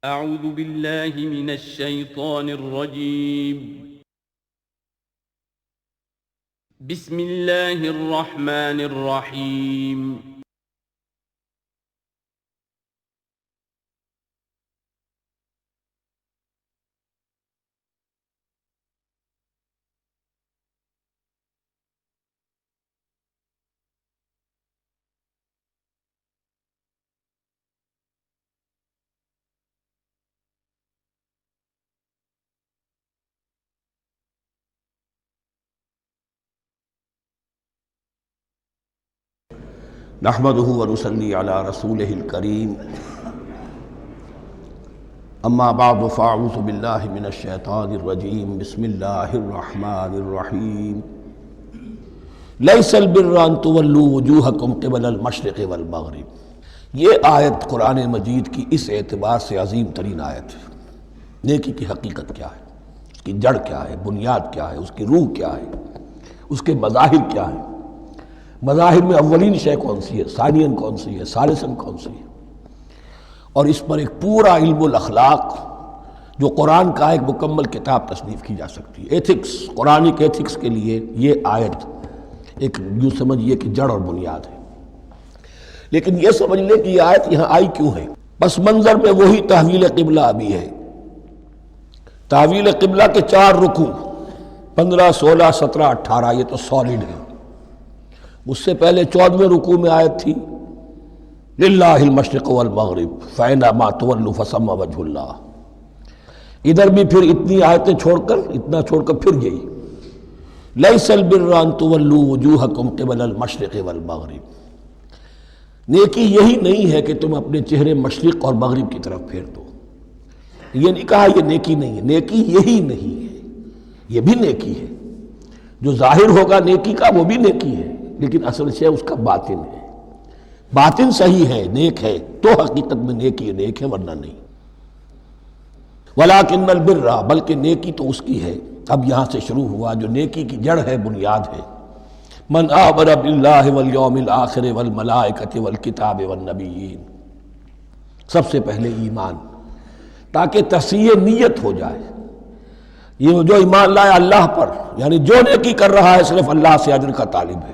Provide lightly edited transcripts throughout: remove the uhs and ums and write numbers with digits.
اعوذ باللہ من الشیطان الرجیم بسم اللہ الرحمن الرحیم نحمده ونصلي على رسوله الكريم اما بعد فاعوذ بالله من الشيطان الرجيم بسم الله الرحمن الرحيم ليس البر ان تولوا وجوهكم قبل المشرق والمغرب۔ یہ آیت قرآن مجید کی اس اعتبار سے عظیم ترین آیت ہے۔ نیکی کی حقیقت کیا ہے، اس کی جڑ کیا ہے، بنیاد کیا ہے، اس کی روح کیا ہے، اس کے مظاہر کیا ہیں۔ مظاہر میں اولین شے کون سی ہے، ثانین کون سی ہے، ثالثاً کون سی ہے، اور اس پر ایک پورا علم الاخلاق جو قرآن کا ایک مکمل کتاب تصنیف کی جا سکتی ہے۔ ایتھکس، قرآنک ایتھکس کے لیے یہ آیت ایک یوں سمجھیے کہ جڑ اور بنیاد ہے۔ لیکن یہ سمجھ لیں کہ یہ آیت یہاں آئی کیوں ہے۔ پس منظر میں وہی تحویل قبلہ ابھی ہے۔ تحویل قبلہ کے 4 رکوع 15، 16، 17، 18 یہ تو سالڈ ہے۔ اس سے پہلے 14ویں رکوع میں آیت تھی للہ المشرق والمغرب فأینما تولوا فثم وجہ اللہ۔ ادھر بھی پھر اتنی آیتیں چھوڑ کر پھر یہی لیس البر ان تولوا وجوہکم قبل المشرق والمغرب۔ نیکی یہی نہیں ہے کہ تم اپنے چہرے مشرق اور مغرب کی طرف پھیر دو۔ یہ نہیں کہا یہ نیکی نہیں ہے، نیکی یہی نہیں ہے، یہ بھی نیکی ہے۔ جو ظاہر ہوگا نیکی کا وہ بھی نیکی ہے، لیکن اصل شے اس کا باطن ہے۔ باطن صحیح ہے، نیک ہے تو حقیقت میں نیکی نیک ہے، ورنہ نہیں۔ وَلَٰكِنَّ الْبِرَّ، بلکہ نیکی تو اس کی ہے۔ اب یہاں سے شروع ہوا جو نیکی کی جڑ ہے، بنیاد ہے۔ مَنْ آمَنَ بِاللَّهِ وَالْيَوْمِ الْآخِرِ وَالْمَلَائِكَةِ وَالْكِتَابِ وَالنَّبِيِّينَ۔ سب سے پہلے ایمان، تاکہ تصحیح نیت ہو جائے۔ یہ جو ایمان لائے اللہ پر، یعنی جو نیکی کر رہا ہے صرف اللہ سے اجر کا طالب ہے۔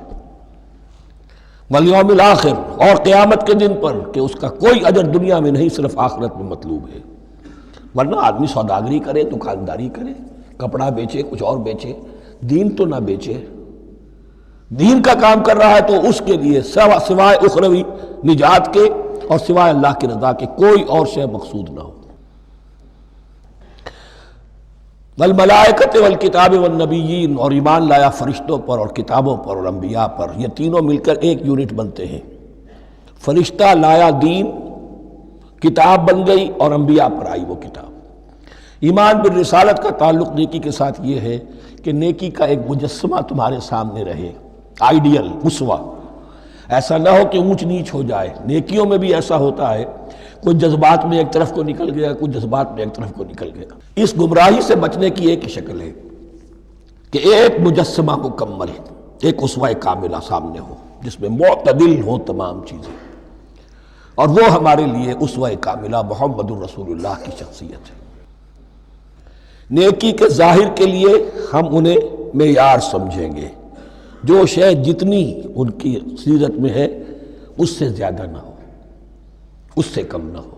والیوم الآخر، اور قیامت کے دن پر کہ اس کا کوئی اجر دنیا میں نہیں، صرف آخرت میں مطلوب ہے۔ ورنہ آدمی سوداگری کرے، دکانداری کرے، کپڑا بیچے، کچھ اور بیچے، دین تو نہ بیچے۔ دین کا کام کر رہا ہے تو اس کے لیے سوائے اخروی نجات کے اور سوائے اللہ کی رضا کے کوئی اور شے مقصود نہ ہو۔ والملائکۃ والکتاب والنبیین، اور ایمان لایا فرشتوں پر اور کتابوں پر اور انبیاء پر۔ یہ تینوں مل کر ایک یونٹ بنتے ہیں۔ فرشتہ لایا دین، کتاب بن گئی، اور انبیاء پر آئی وہ کتاب۔ ایمان بالرسالت کا تعلق نیکی کے ساتھ یہ ہے کہ نیکی کا ایک مجسمہ تمہارے سامنے رہے، آئیڈیل، اسوہ۔ ایسا نہ ہو کہ اونچ نیچ ہو جائے۔ نیکیوں میں بھی ایسا ہوتا ہے، کچھ جذبات میں ایک طرف کو نکل گیا، کچھ جذبات میں ایک طرف کو نکل گیا۔ اس گمراہی سے بچنے کی ایک ہی شکل ہے کہ ایک مجسمہ مکمل، ایک اسوہ کاملہ سامنے ہو جس میں معتدل ہو تمام چیزیں، اور وہ ہمارے لیے اسوہ کاملہ محمد الرسول اللہ کی شخصیت ہے۔ نیکی کے ظاہر کے لیے ہم انہیں معیار سمجھیں گے، جو شے جتنی ان کی سیرت میں ہے اس سے زیادہ نہ ہو، اس سے کم نہ ہو۔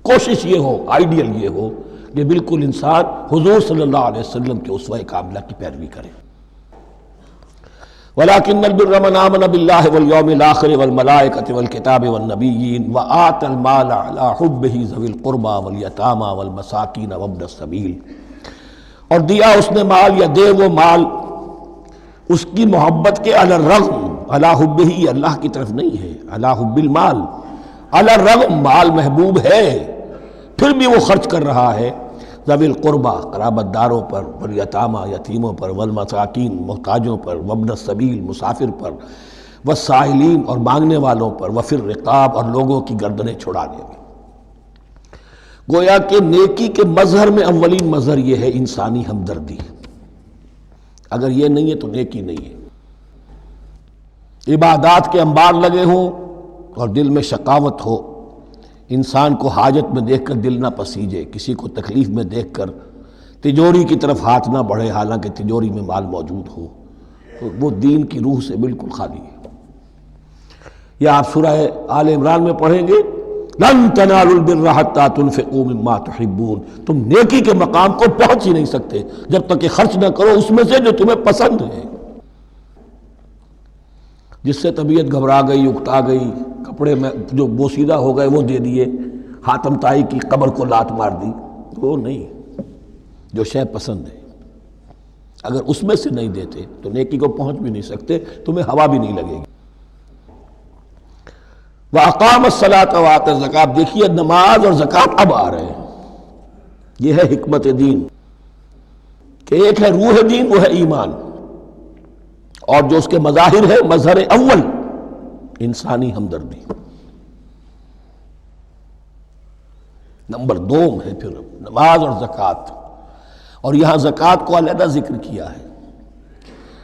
کوشش یہ ہو، آئیڈیل یہ ہو کہ بالکل انسان حضور صلی اللہ علیہ وسلم کے اسوہ کاملہ کی پیروی کرے۔ وَلَٰكِنَّ الْبِرَّ مَنْ آمَنَ بِاللَّهِ وَالْيَوْمِ الْآخِرِ وَالْمَلَائِكَةِ وَالْكِتَابِ وَالنَّبِيِّينَ وَآتَى الْمَالَ عَلَىٰ حُبِّهِ ذَوِي الْقُرْبَىٰ وَالْيَتَامَىٰ وَالْمَسَاكِينَ وَابْنَ السَّبِيلِ، اور دیا اس نے مال، یا دے وہ مال اس کی محبت کے علی الرغم، علی حبہ اللہ کی طرف نہیں ہے، علی حب المال، علی الرغم مال محبوب ہے پھر بھی وہ خرچ کر رہا ہے، ذوی القربہ قرابت داروں پر، والیتامى یتیموں پر، والمساکین محتاجوں پر، وابن السبیل مسافر پر، والسائلین اور مانگنے والوں پر، وفی الرقاب اور لوگوں کی گردنیں چھڑانے میں۔ گویا کہ نیکی کے مظہر میں اولین مظہر یہ ہے انسانی ہمدردی۔ اگر یہ نہیں ہے تو نیکی نہیں ہے۔ عبادات کے انبار لگے ہوں اور دل میں شقاوت ہو، انسان کو حاجت میں دیکھ کر دل نہ پسیجے، کسی کو تکلیف میں دیکھ کر تجوری کی طرف ہاتھ نہ بڑھے حالانکہ تجوری میں مال موجود ہو، تو وہ دین کی روح سے بالکل خالی ہے۔ یا آپ سورہ آل عمران میں پڑھیں گے لن تنالوا البر حتى تنفقوا مما تحبون، تم نیکی کے مقام کو پہنچ ہی نہیں سکتے جب تک کہ خرچ نہ کرو اس میں سے جو تمہیں پسند ہے۔ جس سے طبیعت گھبرا گئی، اکتا گئی، کپڑے میں جو بوسیدہ ہو گئے وہ دے دیے، حاتم طائی کی قبر کو لات مار دی، وہ نہیں، جو شے پسند ہے اگر اس میں سے نہیں دیتے تو نیکی کو پہنچ بھی نہیں سکتے، تمہیں ہوا بھی نہیں لگے گی۔ وَأَقَامَ الصَّلَاةَ وَآتَى الزَّكَاةَ، دیکھیے نماز اور زکوٰۃ اب آ رہے ہیں، یہ ہے حکمت دین کہ ایک ہے روح دین، وہ ہے ایمان، اور جو اس کے مظاہر ہے مظہر اول انسانی ہمدردی، نمبر دوم ہے پھر نماز اور زکوٰۃ، اور یہاں زکوٰۃ کو علیحدہ ذکر کیا ہے،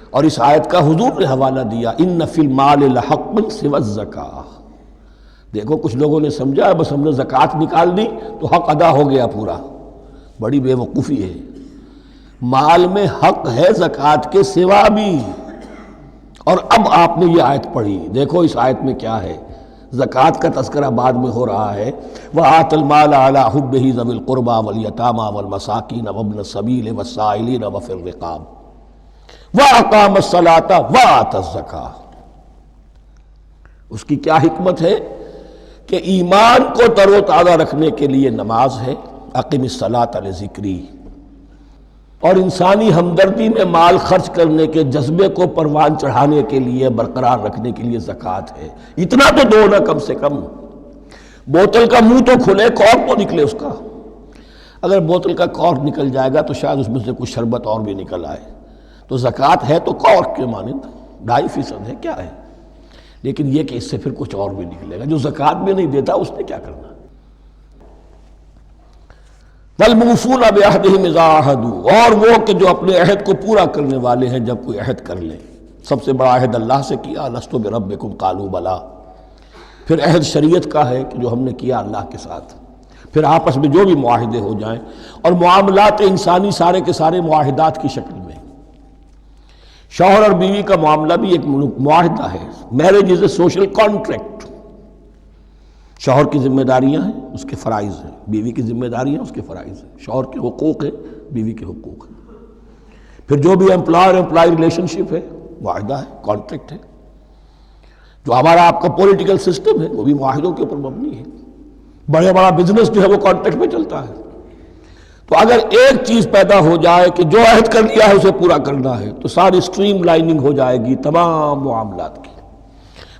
اور اس آیت کا حضور نے حوالہ دیا ان فی المال لحقا سوى الزکاۃ۔ دیکھو کچھ لوگوں نے سمجھا بس ہم نے زکوٰۃ نکال دی تو حق ادا ہو گیا پورا، بڑی بے وقوفی ہے۔ مال میں حق ہے زکوٰۃ کے سوا بھی، اور اب آپ نے یہ آیت پڑھی، دیکھو اس آیت میں کیا ہے، زکوٰۃ کا تذکرہ بعد میں ہو رہا ہے وَآتَ الْمَالَ عَلَىٰ حُبِّهِ ذَوِي الْقُرْبَىٰ وَالْيَتَامَىٰ وَالْمَسَاكِينَ وَابْنَ السَّبِيلِ وَالسَّائِلِينَ وَفِي الرِّقَابِ وَأَقَامَ الصَّلَاةَ وَآتَى الزَّكَاةَ۔ اس کی کیا حکمت ہے کہ ایمان کو تر و تازہ رکھنے کے لیے نماز ہے، اقم الصلاۃ لذکری، اور انسانی ہمدردی میں مال خرچ کرنے کے جذبے کو پروان چڑھانے کے لیے برقرار رکھنے کے لیے زکوٰۃ ہے۔ اتنا تو دو نا کم سے کم، بوتل کا منہ تو کھلے، کارک تو نکلے اس کا، اگر بوتل کا کارک نکل جائے گا تو شاید اس میں سے کچھ شربت اور بھی نکل آئے، تو زکوٰۃ ہے تو کارک کے مانند 2.5% ہے، کیا ہے، لیکن یہ کہ اس سے پھر کچھ اور بھی نکلے گا۔ جو زکوٰۃ بھی نہیں دیتا اس نے کیا کرنا؟ وَالْمُوفُونَ بِعَهْدِهِمْ إِذَا عَاهَدُوا، اور وہ کہ جو اپنے عہد کو پورا کرنے والے ہیں جب کوئی عہد کر لیں۔ سب سے بڑا عہد اللہ سے کیا، لَسْتُ بِرَبِّكُمْ قَالُوا بَلَىٰ، پھر عہد شریعت کا ہے کہ جو ہم نے کیا اللہ کے ساتھ، پھر آپس میں جو بھی معاہدے ہو جائیں، اور معاملات انسانی سارے کے سارے معاہدات کی شکل میں۔ شوہر اور بیوی کا معاملہ بھی ایک معاہدہ ہے، marriage is a social contract. شوہر کی ذمہ داریاں ہیں، اس کے فرائض ہیں، بیوی کی ذمہ داریاں اس کے فرائض ہیں، شوہر کے حقوق ہیں، بیوی کے حقوق ہیں۔ پھر جو بھی امپلائر امپلائی ریلیشن شپ ہے، معاہدہ ہے، کانٹریکٹ ہے۔ جو ہمارا آپ کا پولیٹیکل سسٹم ہے وہ بھی معاہدوں کے اوپر مبنی ہے، بڑا بزنس جو ہے وہ کانٹریکٹ پہ چلتا ہے۔ تو اگر ایک چیز پیدا ہو جائے کہ جو عہد کر لیا ہے اسے پورا کرنا ہے، تو ساری اسٹریم لائننگ ہو جائے گی تمام معاملات کی۔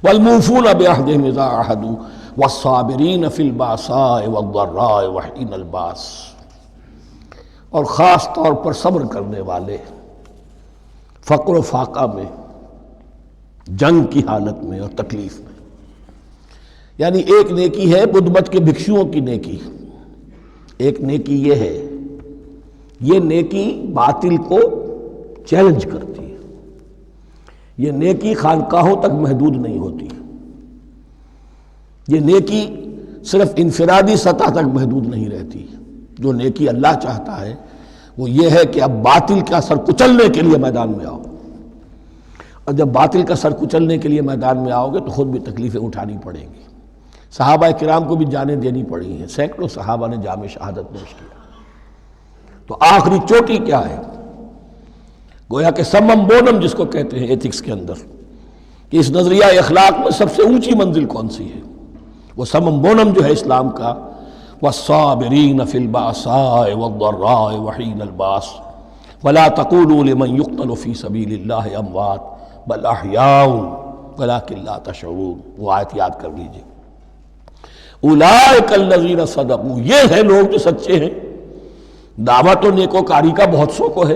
وَالْمُوفُونَ بِعَهْدِهِمْ إِذَا عَاهَدُوا وَالصَّابِرِينَ فِي الْبَأْسَاءِ وَالضَّرَّاءِ وَحِينَ الْبَأْسِ، اور خاص طور پر صبر کرنے والے فقر و فاقہ میں، جنگ کی حالت میں اور تکلیف میں۔ یعنی ایک نیکی ہے بدھ مت کے بھکشوؤں کی نیکی، ایک نیکی یہ ہے، یہ نیکی باطل کو چیلنج کرتی ہے، یہ نیکی خانقاہوں تک محدود نہیں ہوتی، یہ نیکی صرف انفرادی سطح تک محدود نہیں رہتی۔ جو نیکی اللہ چاہتا ہے وہ یہ ہے کہ اب باطل کا سر کچلنے کے لیے میدان میں آؤ، اور جب باطل کا سر کچلنے کے لیے میدان میں آؤ گے تو خود بھی تکلیفیں اٹھانی پڑیں گی۔ صحابہ کرام کو بھی جانیں دینی پڑی ہیں، سینکڑوں صحابہ نے جام شہادت نوش کیا۔ تو آخری چوٹی کیا ہے؟ گویا کہ سمم بونم جس کو کہتے ہیں ایتھکس کے اندر، کہ اس نظریہ اخلاق میں سب سے اونچی منزل کون سی ہے؟ وہ سمم بونم جو ہے اسلام کا، وَالصَّابِرِينَ فِي الْبَأْسَاءِ وَالضَّرَّاءِ وَحِينَ الْبَأْسِ وَلَا تَقُولُوا لِمَنْ يُقْتَلُ فِي سَبِيلِ اللَّهِ أَمْوَاتٌ بَلْ أَحْيَاءٌ وَلَكِنْ لَا تَشْعُرُونَ۔ وہ آیت یاد کر لیجئے، اولئک الذین صدقوا، یہ ہیں لوگ جو سچے ہیں۔ دعوت و نیکوکاری کا بہت سو کو ہے،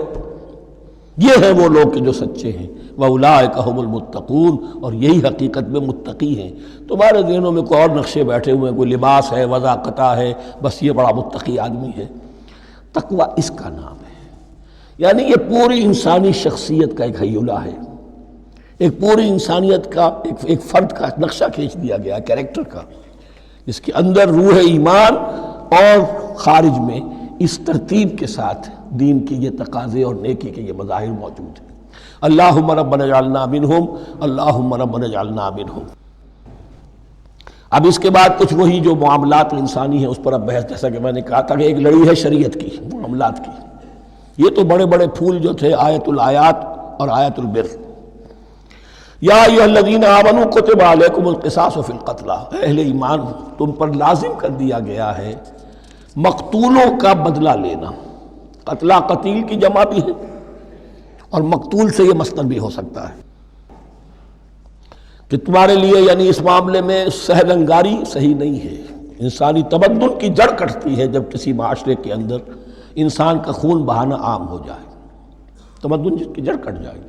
یہ ہیں وہ لوگ کہ جو سچے ہیں۔ وَأُولَٰئِكَ هُمُ الْمُتَّقُونَ، اور یہی حقیقت میں متقی ہیں۔ تمہارے ذہنوں میں کوئی اور نقشے بیٹھے ہوئے ہیں، کوئی لباس ہے، وضاقتہ ہے، بس یہ بڑا متقی آدمی ہے۔ تقویٰ اس کا نام ہے، یعنی یہ پوری انسانی شخصیت کا ایک ہیولہ ہے، ایک پوری انسانیت کا ایک فرد کا نقشہ کھینچ دیا گیا کیریکٹر کا، اس کے اندر روح ایمان اور خارج میں اس ترتیب کے ساتھ دین کی یہ تقاضے اور نیکی کے یہ مظاہر موجود ہیں۔ اللہم ربنا اجعلنا منہم، اللہم ربنا اجعلنا منہم۔ اب اس کے بعد کچھ وہی جو معاملات انسانی ہیں اس پر اب بحث، جیسا کہ میں نے کہا تھا کہ ایک لڑی ہے شریعت کی، معاملات کی۔ یہ تو بڑے بڑے پھول جو تھے آیت الآیات اور آیت البر۔ یا ایھا الذین آمنوا کتب علیکم القصاص فی القتلی، اہل ایمان تم پر لازم کر دیا گیا ہے مقتولوں کا بدلہ لینا۔ قتلہ قتیل کی جمع بھی ہے اور مقتول سے یہ مصدر بھی ہو سکتا ہے کہ تمہارے لیے یعنی اس معاملے میں سہل انگاری صحیح نہیں ہے۔ انسانی تمدن کی جڑ کٹتی ہے جب کسی معاشرے کے اندر انسان کا خون بہانا عام ہو جائے، تمدن کی جڑ کٹ جائے گی۔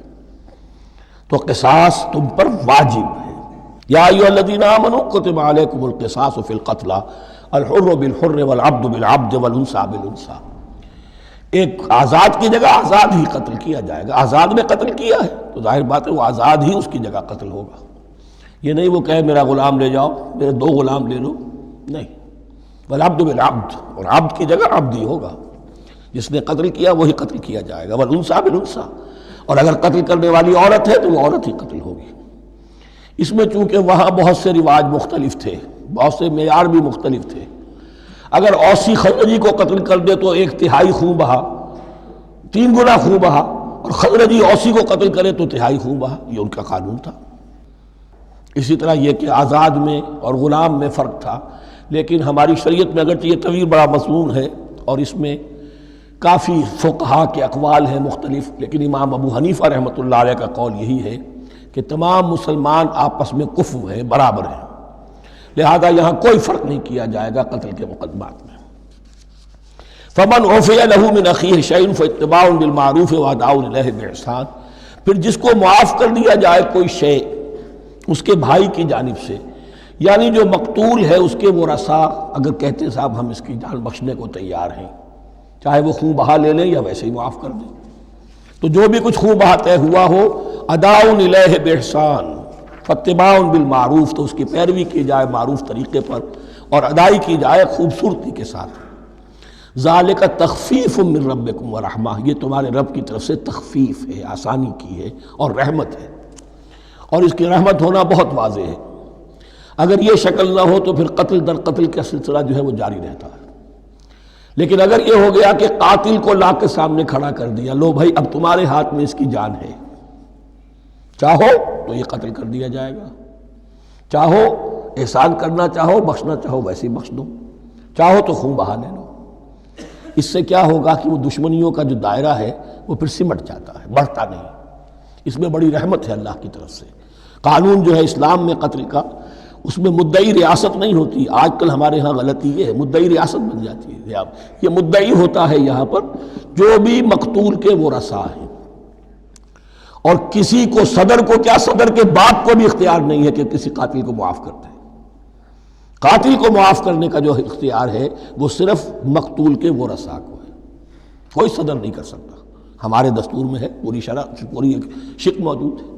تو قصاص تم پر واجب ہے۔ یا ایھا الذین آمنوا کتب علیکم القصاص فی القتلی الحر بالحر والعبد بالعبد والانثى بالانثى۔ ایک آزاد کی جگہ آزاد ہی قتل کیا جائے گا۔ آزاد نے قتل کیا ہے تو ظاہر بات ہے وہ آزاد ہی اس کی جگہ قتل ہوگا۔ یہ نہیں وہ کہے میرا غلام لے جاؤ، میرے 2 غلام لے لو، نہیں۔ والعبد بالعبد، اور عبد کی جگہ عبد ہی ہوگا، جس نے قتل کیا وہی قتل کیا جائے گا۔ والانثى بالانثى، اور اگر قتل کرنے والی عورت ہے تو وہ عورت ہی قتل ہوگی۔ اس میں چونکہ وہاں بہت سے رواج مختلف تھے، بہت سے معیار بھی مختلف تھے۔ اگر اوسی خزرجی کو قتل کر دے تو 1/3 خون بہا، 3 گنا خون بہا، اور خزرجی اوسی کو قتل کرے تو 1/3 خون بہا، یہ ان کا قانون تھا۔ اسی طرح یہ کہ آزاد میں اور غلام میں فرق تھا، لیکن ہماری شریعت میں اگرچہ یہ طویل بڑا مضمون ہے اور اس میں کافی فقہا کے اقوال ہیں مختلف، لیکن امام ابو حنیفہ رحمۃ اللہ علیہ کا قول یہی ہے کہ تمام مسلمان آپس میں کفو ہیں، برابر ہیں، لہذا یہاں کوئی فرق نہیں کیا جائے گا قتل کے مقدمات میں۔ فمن عفی لہ من اخیہ شیء فاتباع بالمعروف واداء الیہ باحسان، پھر جس کو معاف کر دیا جائے کوئی شے اس کے بھائی کی جانب سے، یعنی جو مقتول ہے اس کے ورثاء اگر کہتے ہیں صاحب ہم اس کی جان بخشنے کو تیار ہیں، چاہے وہ خون بہا لے لیں یا ویسے ہی معاف کر دیں، تو جو بھی کچھ خون بہا طے ہوا ہو اداء الیہ باحسان فاتباع بالمعروف، تو اس کی پیروی کی جائے معروف طریقے پر اور ادائی کی جائے خوبصورتی کے ساتھ۔ ذالک تخفیف من ربکم ورحمہ، یہ تمہارے رب کی طرف سے تخفیف ہے، آسانی کی ہے اور رحمت ہے، اور اس کی رحمت ہونا بہت واضح ہے۔ اگر یہ شکل نہ ہو تو پھر قتل در قتل کا سلسلہ جو ہے وہ جاری رہتا ہے، لیکن اگر یہ ہو گیا کہ قاتل کو لا کے سامنے کھڑا کر دیا، لو بھائی اب تمہارے ہاتھ میں اس کی جان ہے، چاہو تو یہ قتل کر دیا جائے گا، چاہو احسان کرنا چاہو بخشنا چاہو ویسے ہی بخش دو، چاہو تو خون بہا لے لو۔ اس سے کیا ہوگا کہ وہ دشمنیوں کا جو دائرہ ہے وہ پھر سمٹ جاتا ہے، بڑھتا نہیں۔ اس میں بڑی رحمت ہے اللہ کی طرف سے۔ قانون جو ہے اسلام میں قتل کا، اس میں مدعی ریاست نہیں ہوتی۔ آج کل ہمارے ہاں غلطی یہ ہے، مدعی ریاست بن جاتی ہے۔ یہ مدعی ہوتا ہے یہاں پر جو بھی مقتول کے ورثاء ہیں، اور کسی کو صدر کو کیا، صدر کے باپ کو بھی اختیار نہیں ہے کہ کسی قاتل کو معاف کر دے۔ قاتل کو معاف کرنے کا جو اختیار ہے وہ صرف مقتول کے ورثاء کو ہے، کوئی صدر نہیں کر سکتا۔ ہمارے دستور میں ہے، پوری شرع پوری ایک شق موجود ہے۔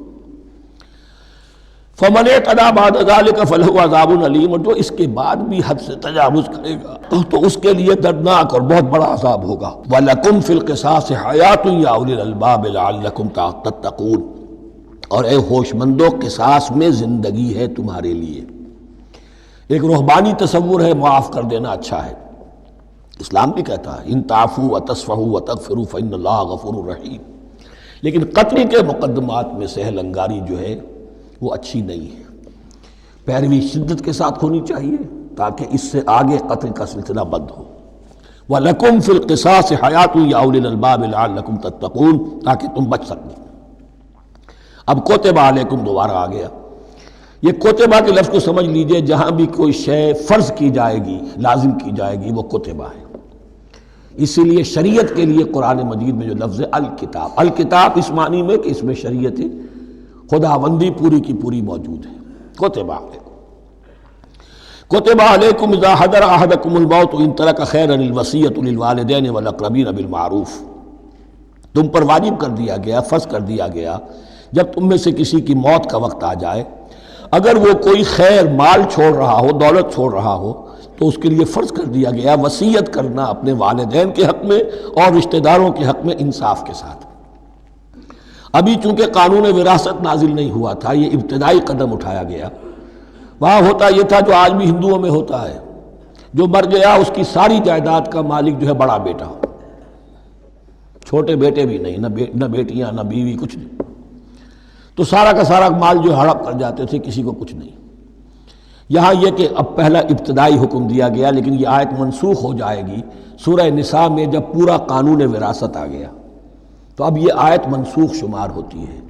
فمن اعتدی بعد ذلک فلہ عذاب علیم، اور جو اس کے بعد بھی حد سے تجاوز کرے گا تو اس کے لیے دردناک اور بہت بڑا عذاب ہوگا۔ وَلَكُمْ فِي الْقِصَاصِ حَيَاةٌ يَا أُولِي الْأَلْبَابِ لَعَلَّكُمْ تَتَّقُونَ، اور اے ہوش مندو قصاص میں زندگی ہے تمہارے لیے۔ ایک روحانی تصور ہے معاف کر دینا اچھا ہے، اسلام بھی کہتا ہے ان تعفوا وتصفحوا وتغفروا فإن اللہ غفور رحیم، لیکن قتل کے مقدمات میں سہل انگاری جو ہے وہ اچھی نہیں ہے، پیروی شدت کے ساتھ ہونی چاہیے تاکہ اس سے آگے قتل کا سلسلہ بند ہو۔ وَلَكُمْ فِي الْقِصَاصِ حَيَاةٌ يَا أُولِي الْأَلْبَابِ لَعَلَّكُمْ تَتَّقُونَ، تاکہ تم بچ سکیں۔ اب کوتبہ علیکم دوبارہ آ گیا۔ یہ کوتبہ کے لفظ کو سمجھ لیجئے، جہاں بھی کوئی شے فرض کی جائے گی، لازم کی جائے گی، وہ کوتبہ ہے۔ اسی لیے شریعت کے لیے قرآن مجید میں جو لفظ ہے الکتاب، الکتاب اس معنی میں کہ اس میں شریعت خداوندی پوری کی پوری موجود ہے۔ کوتبہ علیکم، کوتبہ علیکم اذا حضر احدکم الموت ان ترک خیرا الوصیۃ للوالدین والاقربین بالمعروف، تم پر واجب کر دیا گیا، فرض کر دیا گیا، جب تم میں سے کسی کی موت کا وقت آ جائے، اگر وہ کوئی خیر مال چھوڑ رہا ہو، دولت چھوڑ رہا ہو، تو اس کے لیے فرض کر دیا گیا وصیت کرنا اپنے والدین کے حق میں اور رشتہ داروں کے حق میں انصاف کے ساتھ۔ ابھی چونکہ قانون وراثت نازل نہیں ہوا تھا، یہ ابتدائی قدم اٹھایا گیا۔ وہاں ہوتا یہ تھا جو آج بھی ہندوؤں میں ہوتا ہے، جو مر گیا اس کی ساری جائیداد کا مالک جو ہے بڑا بیٹا، چھوٹے بیٹے بھی نہیں، نہ بیٹیاں نہ بیوی، کچھ نہیں، تو سارا کا سارا مال جو ہڑپ کر جاتے تھے، کسی کو کچھ نہیں۔ یہاں یہ کہ اب پہلا ابتدائی حکم دیا گیا، لیکن یہ آیت منسوخ ہو جائے گی سورہ نساء میں جب پورا قانون وراثت آ گیا، تو اب یہ آیت منسوخ شمار ہوتی ہے۔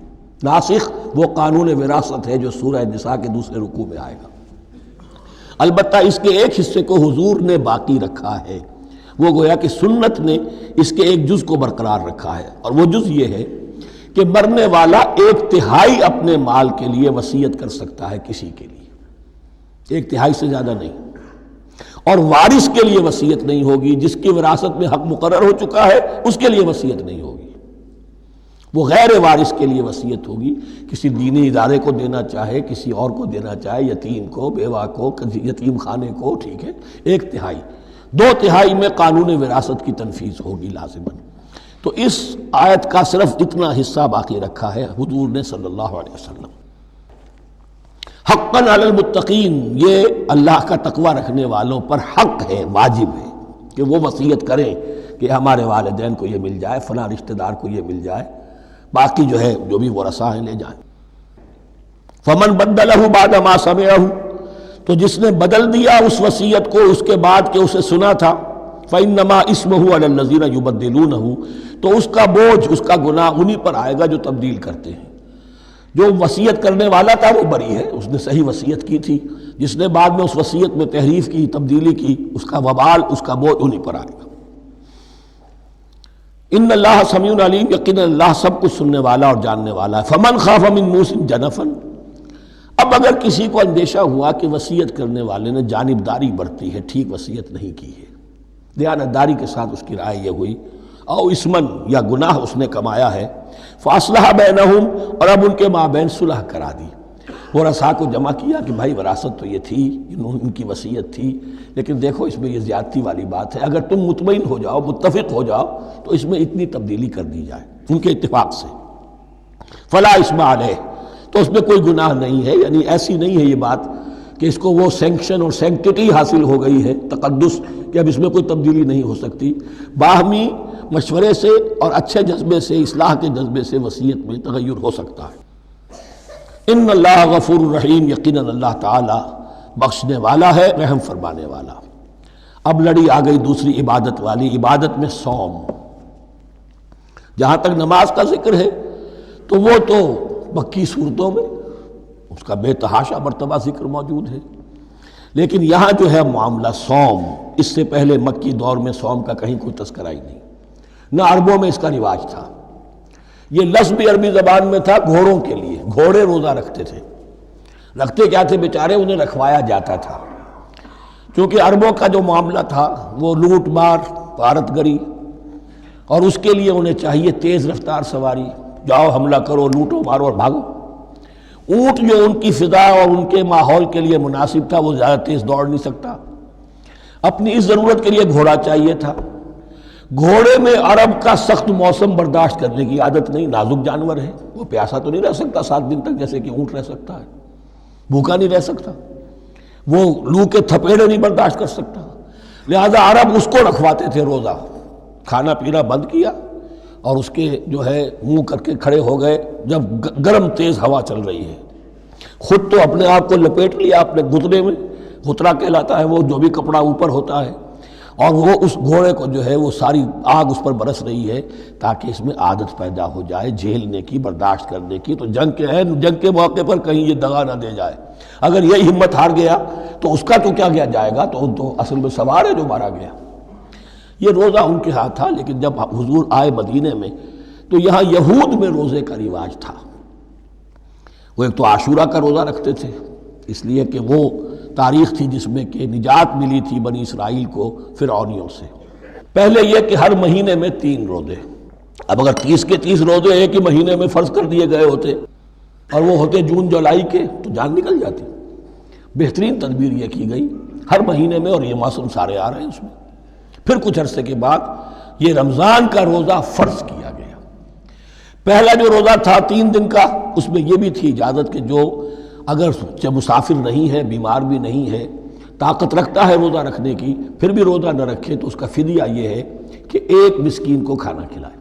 ناسخ وہ قانون وراثت ہے جو سورہ نساء کے دوسرے رکوع میں آئے گا۔ البتہ اس کے ایک حصے کو حضور نے باقی رکھا ہے، وہ گویا کہ سنت نے اس کے ایک جز کو برقرار رکھا ہے، اور وہ جز یہ ہے کہ مرنے والا 1/3 اپنے مال کے لیے وصیت کر سکتا ہے کسی کے لیے، 1/3 سے زیادہ نہیں، اور وارث کے لیے وصیت نہیں ہوگی، جس کی وراثت میں حق مقرر ہو چکا ہے اس کے لیے وصیت نہیں ہوگی، وہ غیر وارث کے لیے وصیت ہوگی، کسی دینی ادارے کو دینا چاہے، کسی اور کو دینا چاہے، یتیم کو، بیوہ کو، یتیم خانے کو، ٹھیک ہے، 1/3، 2/3 میں قانون وراثت کی تنفیذ ہوگی لازماً۔ تو اس آیت کا صرف اتنا حصہ باقی رکھا ہے حضور نے صلی اللہ علیہ وسلم۔ حقاً علی المتقین، یہ اللہ کا تقوی رکھنے والوں پر حق ہے، واجب ہے کہ وہ وصیت کریں کہ ہمارے والدین کو یہ مل جائے، فلاں رشتہ دار کو یہ مل جائے، باقی جو ہے جو بھی ورثاء ہیں لے جائیں۔ فمن بدلہ بعد ما سمعہ، تو جس نے بدل دیا اس وصیت کو اس کے بعد کہ اسے سنا تھا، فإنما اسمہ علی الذین یبدلونہ، تو اس کا بوجھ، اس کا گناہ انہی پر آئے گا جو تبدیل کرتے ہیں۔ جو وصیت کرنے والا تھا وہ بری ہے، اس نے صحیح وصیت کی تھی، جس نے بعد میں اس وصیت میں تحریف کی، تبدیلی کی، اس کا وبال، اس کا بوجھ انہی پر آئے گا۔ ان اللہ سمیع علیم، یقینا اللہ سب کچھ سننے والا اور جاننے والا ہے۔ فمن خاف من موص جنفا، اب اگر کسی کو اندیشہ ہوا کہ وصیت کرنے والے نے جانبداری برتی ہے، ٹھیک وصیت نہیں کی ہے، دیانتداری کے ساتھ اس کی رائے یہ ہوئی، او اسمن، یا گناہ اس نے کمایا ہے، فاصلح بینہم، اور اب ان کے مابین صلح کرا دی، ورثاء کو جمع کیا کہ بھائی وراثت تو یہ تھی، ان کی وصیت تھی، لیکن دیکھو اس میں یہ زیادتی والی بات ہے، اگر تم مطمئن ہو جاؤ، متفق ہو جاؤ تو اس میں اتنی تبدیلی کر دی جائے ان کے اتفاق سے، فلا اسم علیہ، تو اس میں کوئی گناہ نہیں ہے، یعنی ایسی نہیں ہے یہ بات کہ اس کو وہ سینکشن اور سینکٹیٹی حاصل ہو گئی ہے، تقدس، کہ اب اس میں کوئی تبدیلی نہیں ہو سکتی۔ باہمی مشورے سے اور اچھے جذبے سے، اصلاح کے جذبے سے وصیت میں تغیر ہو سکتا ہے۔ ان اللہ غفور الرحیم، یقیناً اللہ تعالی بخشنے والا ہے، رحم فرمانے والا۔ اب لڑی آ گئی دوسری عبادت والی، عبادت میں صوم۔ جہاں تک نماز کا ذکر ہے تو وہ تو مکی صورتوں میں اس کا بے تحاشا مرتبہ ذکر موجود ہے، لیکن یہاں جو ہے معاملہ صوم، اس سے پہلے مکی دور میں صوم کا کہیں کوئی تذکرہ ہی نہیں، نہ عربوں میں اس کا رواج تھا۔ یہ لفظ بھی عربی زبان میں تھا گھوڑوں کے لیے، گھوڑے روزہ رکھتے تھے، رکھتے کیا تھے بیچارے، انہیں رکھوایا جاتا تھا، کیونکہ عربوں کا جو معاملہ تھا وہ لوٹ مار، غارت گری، اور اس کے لیے انہیں چاہیے تیز رفتار سواری، جاؤ حملہ کرو، لوٹو مارو اور بھاگو۔ اونٹ جو ان کی فضا اور ان کے ماحول کے لیے مناسب تھا، وہ زیادہ تیز دوڑ نہیں سکتا، اپنی اس ضرورت کے لیے گھوڑا چاہیے تھا۔ گھوڑے میں عرب کا سخت موسم برداشت کرنے کی عادت نہیں، نازک جانور ہے، وہ پیاسا تو نہیں رہ سکتا 7 دن تک جیسے کہ اونٹ رہ سکتا ہے، بھوکا نہیں رہ سکتا، وہ لو کے تھپیڑے نہیں برداشت کر سکتا، لہذا عرب اس کو رکھواتے تھے روزہ، کھانا پینا بند کیا اور اس کے جو ہے منہ کر کے کھڑے ہو گئے جب گرم تیز ہوا چل رہی ہے، خود تو اپنے آپ کو لپیٹ لیا اپنے گھتنے میں، گھترا کہلاتا ہے وہ جو بھی کپڑا اوپر ہوتا ہے، اور وہ اس گھوڑے کو جو ہے وہ ساری آگ اس پر برس رہی ہے تاکہ اس میں عادت پیدا ہو جائے جھیلنے کی، برداشت کرنے کی، تو جنگ کے موقع پر کہیں یہ دغا نہ دے جائے، اگر یہ ہمت ہار گیا تو اس کا تو کیا کیا جائے گا، تو اصل میں سوار ہے جو مارا گیا۔ یہ روزہ ان کے ہاتھ تھا، لیکن جب حضور آئے مدینے میں تو یہاں یہود میں روزے کا رواج تھا، وہ ایک تو عاشورہ کا روزہ رکھتے تھے، اس لیے کہ وہ تاریخ تھی جس میں کہ نجات ملی تھی بنی اسرائیل کو فرعونیوں سے۔ پہلے یہ کہ ہر مہینے میں 3 روزے، اب اگر 30 کے 30 روزے ایک ہی مہینے میں فرض کر دیے گئے ہوتے اور وہ ہوتے جون جولائی کے تو جان نکل جاتی۔ بہترین تدبیر یہ کی گئی ہر مہینے میں، اور یہ موسم سارے آ رہے ہیں اس میں۔ پھر کچھ عرصے کے بعد یہ رمضان کا روزہ فرض کیا گیا۔ پہلا جو روزہ تھا 3 دن کا، اس میں یہ بھی تھی اجازت کہ جو اگر مسافر نہیں ہے، بیمار بھی نہیں ہے، طاقت رکھتا ہے روزہ رکھنے کی، پھر بھی روزہ نہ رکھے تو اس کا فدیہ یہ ہے کہ 1 مسکین کو کھانا کھلائے۔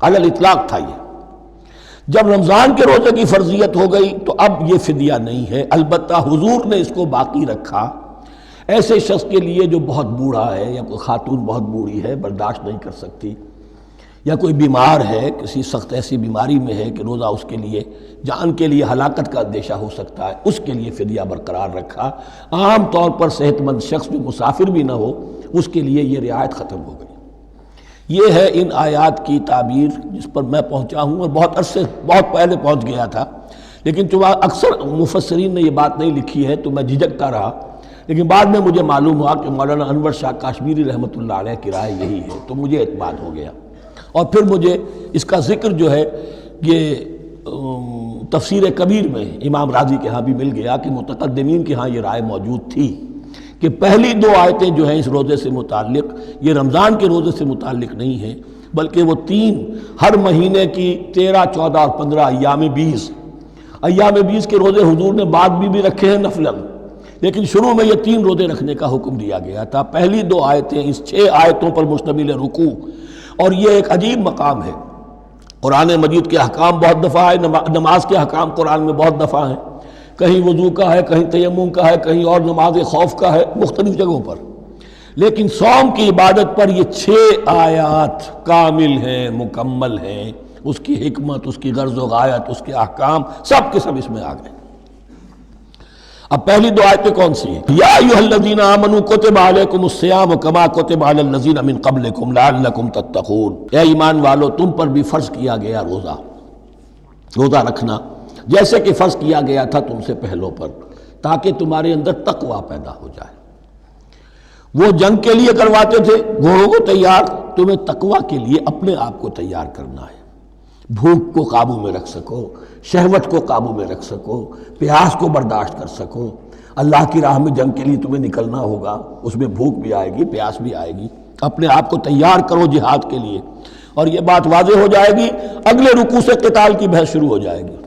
علی الاطلاق تھا یہ۔ جب رمضان کے روزے کی فرضیت ہو گئی تو اب یہ فدیہ نہیں ہے، البتہ حضور نے اس کو باقی رکھا ایسے شخص کے لیے جو بہت بوڑھا ہے، یا کوئی خاتون بہت بوڑھی ہے برداشت نہیں کر سکتی، یا کوئی بیمار ہے، کسی سخت ایسی بیماری میں ہے کہ روزہ اس کے لیے جان کے لیے ہلاکت کا اندیشہ ہو سکتا ہے، اس کے لیے فدیہ برقرار رکھا۔ عام طور پر صحت مند شخص جو مسافر بھی نہ ہو اس کے لیے یہ رعایت ختم ہو گئی۔ یہ ہے ان آیات کی تعبیر جس پر میں پہنچا ہوں، اور بہت عرصے بہت پہلے پہنچ گیا تھا، لیکن چونکہ اکثر مفسرین نے یہ بات نہیں لکھی ہے تو میں جھجکتا رہا، لیکن بعد میں مجھے معلوم ہوا کہ مولانا انور شاہ کاشمیری رحمۃ اللہ علیہ کی رائے یہی ہے، تو مجھے اعتماد ہو گیا۔ اور پھر مجھے اس کا ذکر جو ہے یہ تفسیر کبیر میں امام راضی کے ہاں بھی مل گیا کہ متقدمین کے ہاں یہ رائے موجود تھی کہ پہلی 2 آیتیں جو ہیں اس روزے سے متعلق، یہ رمضان کے روزے سے متعلق نہیں ہیں، بلکہ وہ 3 ہر مہینے کی 13، 14 اور 15 ایام 20 کے روزے حضور نے بعد بھی رکھے ہیں نفلاً، لیکن شروع میں یہ 3 روزے رکھنے کا حکم دیا گیا تھا۔ پہلی 2 آیتیں اس 6 آیتوں پر مشتمل رکوع، اور یہ ایک عجیب مقام ہے۔ قرآن مجید کے احکام بہت دفعہ ہے، نماز کے احکام قرآن میں بہت دفعہ ہیں، کہیں وضو کا ہے، کہیں تیمم کا ہے، کہیں اور نماز خوف کا ہے، مختلف جگہوں پر، لیکن صوم کی عبادت پر یہ 6 آیات کامل ہیں، مکمل ہیں۔ اس کی حکمت، اس کی غرض و غایت، اس کے احکام سب کے سب اس میں آ گئے۔ اب پہلی 2 آیتیں کون سی ہیں؟ یا ایھا الذین آمنوا کتب علیکم الصیام کما کتب علی الذین من قبلکم لعلکم تتقون۔ اے ایمان والو، تم پر بھی فرض کیا گیا روزہ رکھنا، جیسے کہ فرض کیا گیا تھا تم سے پہلوں پر، تاکہ تمہارے اندر تقویٰ پیدا ہو جائے۔ وہ جنگ کے لیے کرواتے تھے گھوڑوں کو تیار، تمہیں تقویٰ کے لیے اپنے آپ کو تیار کرنا ہے، بھوک کو قابو میں رکھ سکو، شہوت کو قابو میں رکھ سکو، پیاس کو برداشت کر سکو۔ اللہ کی راہ میں جنگ کے لیے تمہیں نکلنا ہوگا، اس میں بھوک بھی آئے گی، پیاس بھی آئے گی، اپنے آپ کو تیار کرو جہاد کے لیے۔ اور یہ بات واضح ہو جائے گی، اگلے رکوع سے قتال کی بحث شروع ہو جائے گی۔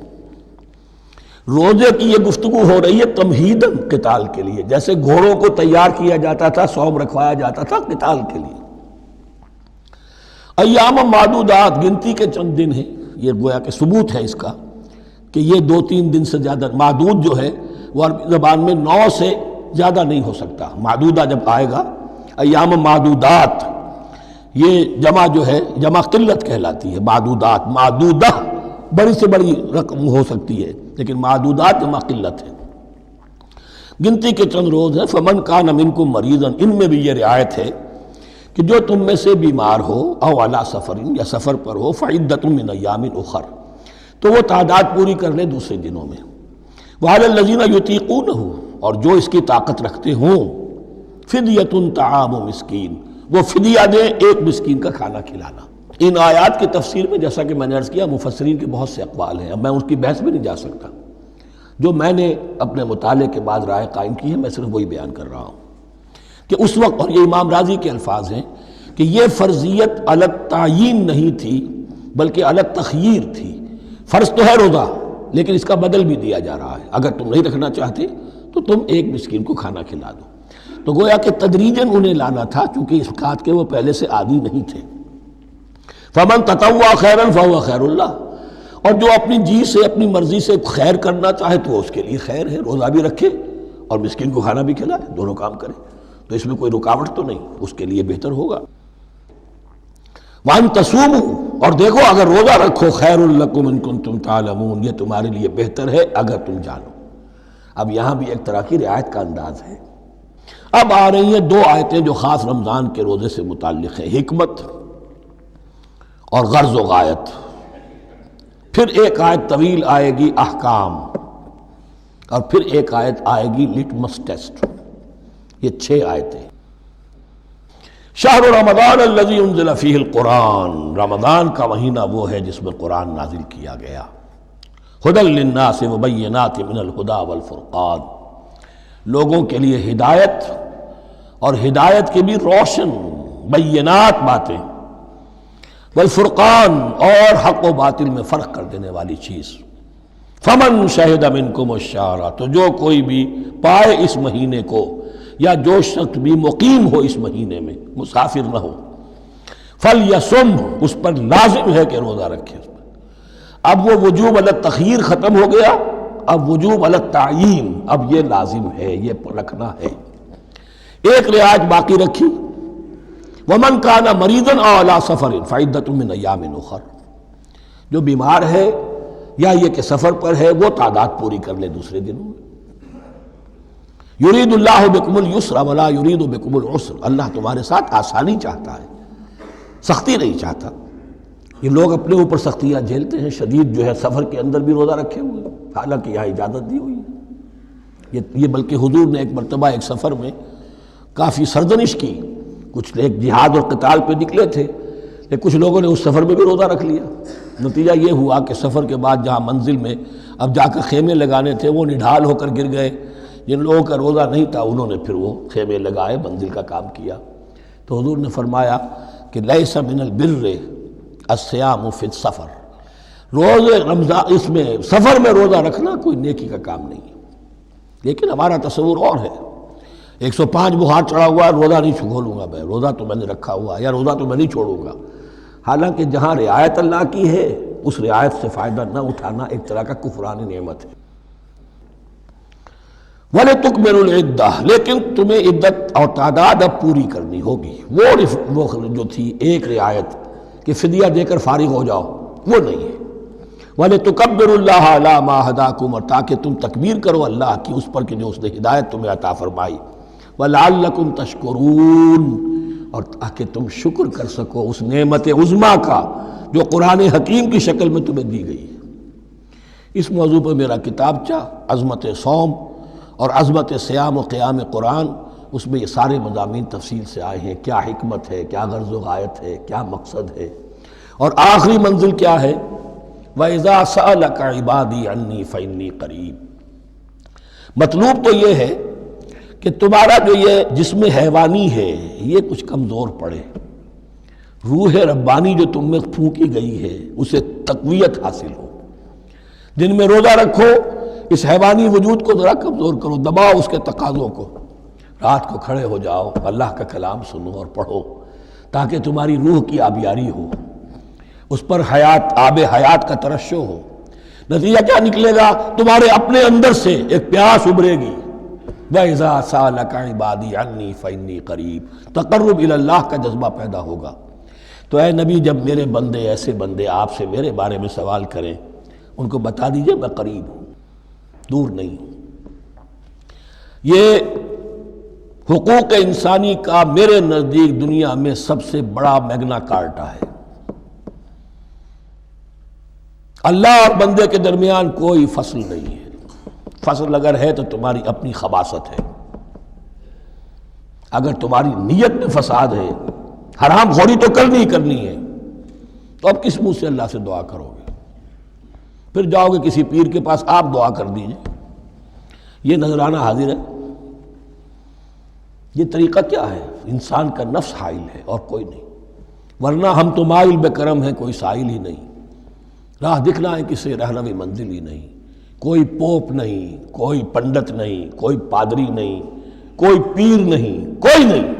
روزے کی یہ گفتگو ہو رہی ہے تمہیداً قتال کے لیے، جیسے گھوڑوں کو تیار کیا جاتا تھا، صوم رکھوایا جاتا تھا قتال کے لیے۔ ایام معدودات، گنتی کے چند دن ہیں، یہ گویا کہ ثبوت ہے اس کا کہ یہ 2-3 دن سے زیادہ، معدود جو ہے وہ عربی زبان میں 9 سے زیادہ نہیں ہو سکتا۔ معدودہ جب آئے گا، ایام معدودات، یہ جمع جو ہے جمع قلت کہلاتی ہے۔ معدودات، معدودہ بڑی سے بڑی رقم ہو سکتی ہے، لیکن معدودات جمع قلت ہے۔ گنتی کے چند روز ہیں۔ فمن کان منکم مریضا، ان میں بھی یہ رعایت ہے کہ جو تم میں سے بیمار ہو، او علی سفر، یا سفر پر ہو، فعدۃ من ایام اخر، تو وہ تعداد پوری کر لے دوسرے دنوں میں۔ وعلی الذین یطیقونہ، اور جو اس کی طاقت رکھتے ہوں، فدیۃ طعام مسکین، وہ فدیہ دیں 1 مسکین کا کھانا کھلانا۔ ان آیات کی تفسیر میں جیسا کہ میں نے عرض کیا مفسرین کے بہت سے اقوال ہیں، اب میں اس کی بحث میں نہیں جا سکتا، جو میں نے اپنے مطالعے کے بعد رائے قائم کی ہے میں صرف وہی بیان کر رہا ہوں کہ اس وقت، اور یہ امام راضی کے الفاظ ہیں کہ یہ فرضیت علی تعیین نہیں تھی بلکہ علی تخییر تھی۔ فرض تو ہے روزہ، لیکن اس کا بدل بھی دیا جا رہا ہے، اگر تم نہیں رکھنا چاہتے تو تم 1 مسکین کو کھانا کھلا دو۔ تو گویا کہ تدریجاً انہیں لانا تھا، چونکہ اس بات کے وہ پہلے سے عادی نہیں تھے۔ فمن تطوع خیرا فهو خیر اللہ، اور جو اپنی جی سے، اپنی مرضی سے خیر کرنا چاہے تو اس کے لیے خیر ہے، روزہ بھی رکھے اور مسکین کو کھانا بھی کھلائے، دونوں کام کرے، تو اس میں کوئی رکاوٹ تو نہیں، اس کے لیے بہتر ہوگا۔ وَأَن تَصُومُوا، اور دیکھو اگر روزہ رکھو، خیر لکم ان کنتم تعلمون، یہ تمہارے لیے بہتر ہے اگر تم جانو۔ اب یہاں بھی ایک طرح کی رعایت کا انداز ہے۔ اب آ رہی ہیں 2 آیتیں جو خاص رمضان کے روزے سے متعلق ہیں، حکمت اور غرض و غایت۔ پھر ایک آیت طویل آئے گی احکام، اور پھر ایک آیت آئے گی لٹمس ٹیسٹ۔ یہ 6 آیتیں۔ شہر رمضان الذی انزل فیہ القرآن، رمضان کا مہینہ وہ ہے جس میں قرآن نازل کیا گیا۔ ہدی للناس وبینات من الہدی والفرقان، لوگوں کے لیے ہدایت اور ہدایت کی بھی روشن بینات باتیں، والفرقان اور حق و باطل میں فرق کر دینے والی چیز۔ فمن شہد منکم الشہر، تو جو کوئی بھی پائے اس مہینے کو، یا جو شخص بھی مقیم ہو اس مہینے میں، مسافر نہ ہو، فلیصم، اس پر لازم ہے کہ روزہ رکھے۔ اب وہ وجوب علی التخییر ختم ہو گیا، اب وجوب علی التعیین، اب یہ لازم ہے، یہ رکھنا ہے۔ ایک رعایت باقی رکھی، ومن کان مریضا او علی سفر فعدۃ من ایام اخر، جو بیمار ہے یا یہ کہ سفر پر ہے وہ تعداد پوری کر لے دوسرے دنوں میں۔ یرید اللہ بکم الیسر ولا یرید بکم العسر، اللہ تمہارے ساتھ آسانی چاہتا ہے، سختی نہیں چاہتا۔ یہ لوگ اپنے اوپر سختیاں جھیلتے ہیں، شدید جو ہے سفر کے اندر بھی روزہ رکھے ہوئے، حالانکہ یہاں اجازت دی ہوئی ہے۔ یہ بلکہ حضور نے ایک مرتبہ ایک سفر میں کافی سرزنش کی، کچھ ایک جہاد اور قتال پہ نکلے تھے، لیکن کچھ لوگوں نے اس سفر میں بھی روزہ رکھ لیا۔ نتیجہ یہ ہوا کہ سفر کے بعد جہاں منزل میں اب جا کر خیمے لگانے تھے وہ نڈھال ہو کر گر گئے، جن لوگوں کا روزہ نہیں تھا انہوں نے پھر وہ خیمے لگائے، منزل کا کام کیا۔ تو حضور نے فرمایا کہ لیس من البر الصیام فی السفر، روزے رمضان اس میں سفر میں روزہ رکھنا کوئی نیکی کا کام نہیں ہے۔ لیکن ہمارا تصور اور ہے، 105 بخار چڑھا ہوا ہے، روزہ نہیں کھولوں گا میں، روزہ تو میں نے رکھا ہوا، یا روزہ تو میں نہیں چھوڑوں گا۔ حالانکہ جہاں رعایت اللہ کی ہے اس رعایت سے فائدہ نہ اٹھانا ایک طرح کا کفران نعمت ہے۔ وَلِتُكْمِلُوا الْعِدَّةَ، لیکن تمہیں عدت اور تعداد اب پوری کرنی ہوگی۔ وہ جو تھی ایک رعایت کہ فدیہ دے کر فارغ ہو جاؤ، وہ نہیں ہے۔ وَلِتُكَبِّرُوا اللَّهَ عَلَىٰ مَا هَدَاكُمْ، اور تاکہ تم تکبیر کرو اللہ کی اس پر کہ جو اس نے ہدایت تمہیں عطا فرمائی۔ وَلَعَلَّكُمْ تَشْكُرُونَ، اور تاکہ تم شکر کر سکو اس نعمت عظمیٰ کا جو قرآن حکیم کی شکل میں تمہیں دی گئی ہے۔ اس موضوع پر میرا کتابچہ عظمت صوم اور عظمت صیام و قیام قرآن، اس میں یہ سارے مضامین تفصیل سے آئے ہیں، کیا حکمت ہے، کیا غرض و غایت ہے، کیا مقصد ہے، اور آخری منزل کیا ہے، وَإِذَا سَأَلَكَ عِبَادِي عَنِّي فَإِنِّي قَرِيبٌ۔ مطلوب تو یہ ہے کہ تمہارا جو یہ جسم حیوانی ہے یہ کچھ کمزور پڑے، روح ربانی جو تم میں پھونکی گئی ہے اسے تقویت حاصل ہو۔ دن میں روزہ رکھو، اس حیوانی وجود کو ذرا کمزور کرو، دباؤ اس کے تقاضوں کو، رات کو کھڑے ہو جاؤ، اللہ کا کلام سنو اور پڑھو، تاکہ تمہاری روح کی آبیاری ہو، اس پر حیات، آب حیات کا ترشح ہو۔ نتیجہ کیا نکلے گا؟ تمہارے اپنے اندر سے ایک پیاس ابھرے گی، وَإِذَا سَأَلَكَ عِبَادِي عَنِّي فَإِنِّي قَرِيبٌ، تقرب الی اللہ کا جذبہ پیدا ہوگا۔ تو اے نبی، جب میرے بندے، ایسے بندے آپ سے میرے بارے میں سوال کریں، ان کو بتا دیجئے میں قریب ہوں، دور نہیں ہوں۔ یہ حقوق انسانی کا میرے نزدیک دنیا میں سب سے بڑا میگنا کارٹا ہے۔ اللہ اور بندے کے درمیان کوئی فصل نہیں ہے، فصل اگر ہے تو تمہاری اپنی خباثت ہے، اگر تمہاری نیت میں فساد ہے، حرام خوری تو کرنی ہی کرنی ہے، تو اب کس منہ سے اللہ سے دعا کرو گے؟ پھر جاؤ گے کسی پیر کے پاس، آپ دعا کر دیجئے، یہ نذرانہ حاضر ہے۔ یہ طریقہ کیا ہے؟ انسان کا نفس حائل ہے اور کوئی نہیں، ورنہ ہم تو مائل بے کرم ہیں، کوئی سائل ہی نہیں، راہ دکھنا ہے کسی رہنوی منزل ہی نہیں، کوئی پوپ نہیں، کوئی پنڈت نہیں، کوئی پادری نہیں، کوئی پیر نہیں، کوئی نہیں،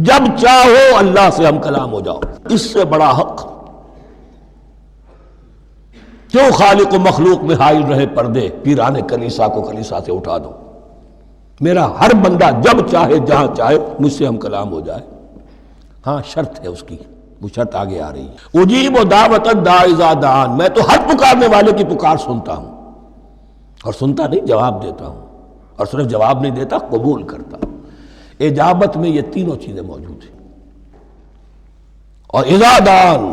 جب چاہو اللہ سے ہم کلام ہو جاؤ۔ اس سے بڑا حق کیوں خالق و مخلوق میں حائل رہے پردے، پیران کلیسا کو کلیسا سے اٹھا دو، میرا ہر بندہ جب چاہے جہاں چاہے مجھ سے ہم کلام ہو جائے۔ ہاں شرط ہے اس کی، وہ شرط آگے آ رہی ہے، اجیب دعوت الداعی اذا دعان، میں تو ہر پکارنے والے کی پکار سنتا ہوں، اور سنتا نہیں جواب دیتا ہوں، اور صرف جواب نہیں دیتا، قبول کرتا ہوں۔ اجابت میں یہ تینوں چیزیں موجود ہیں۔ اور اذا دعان،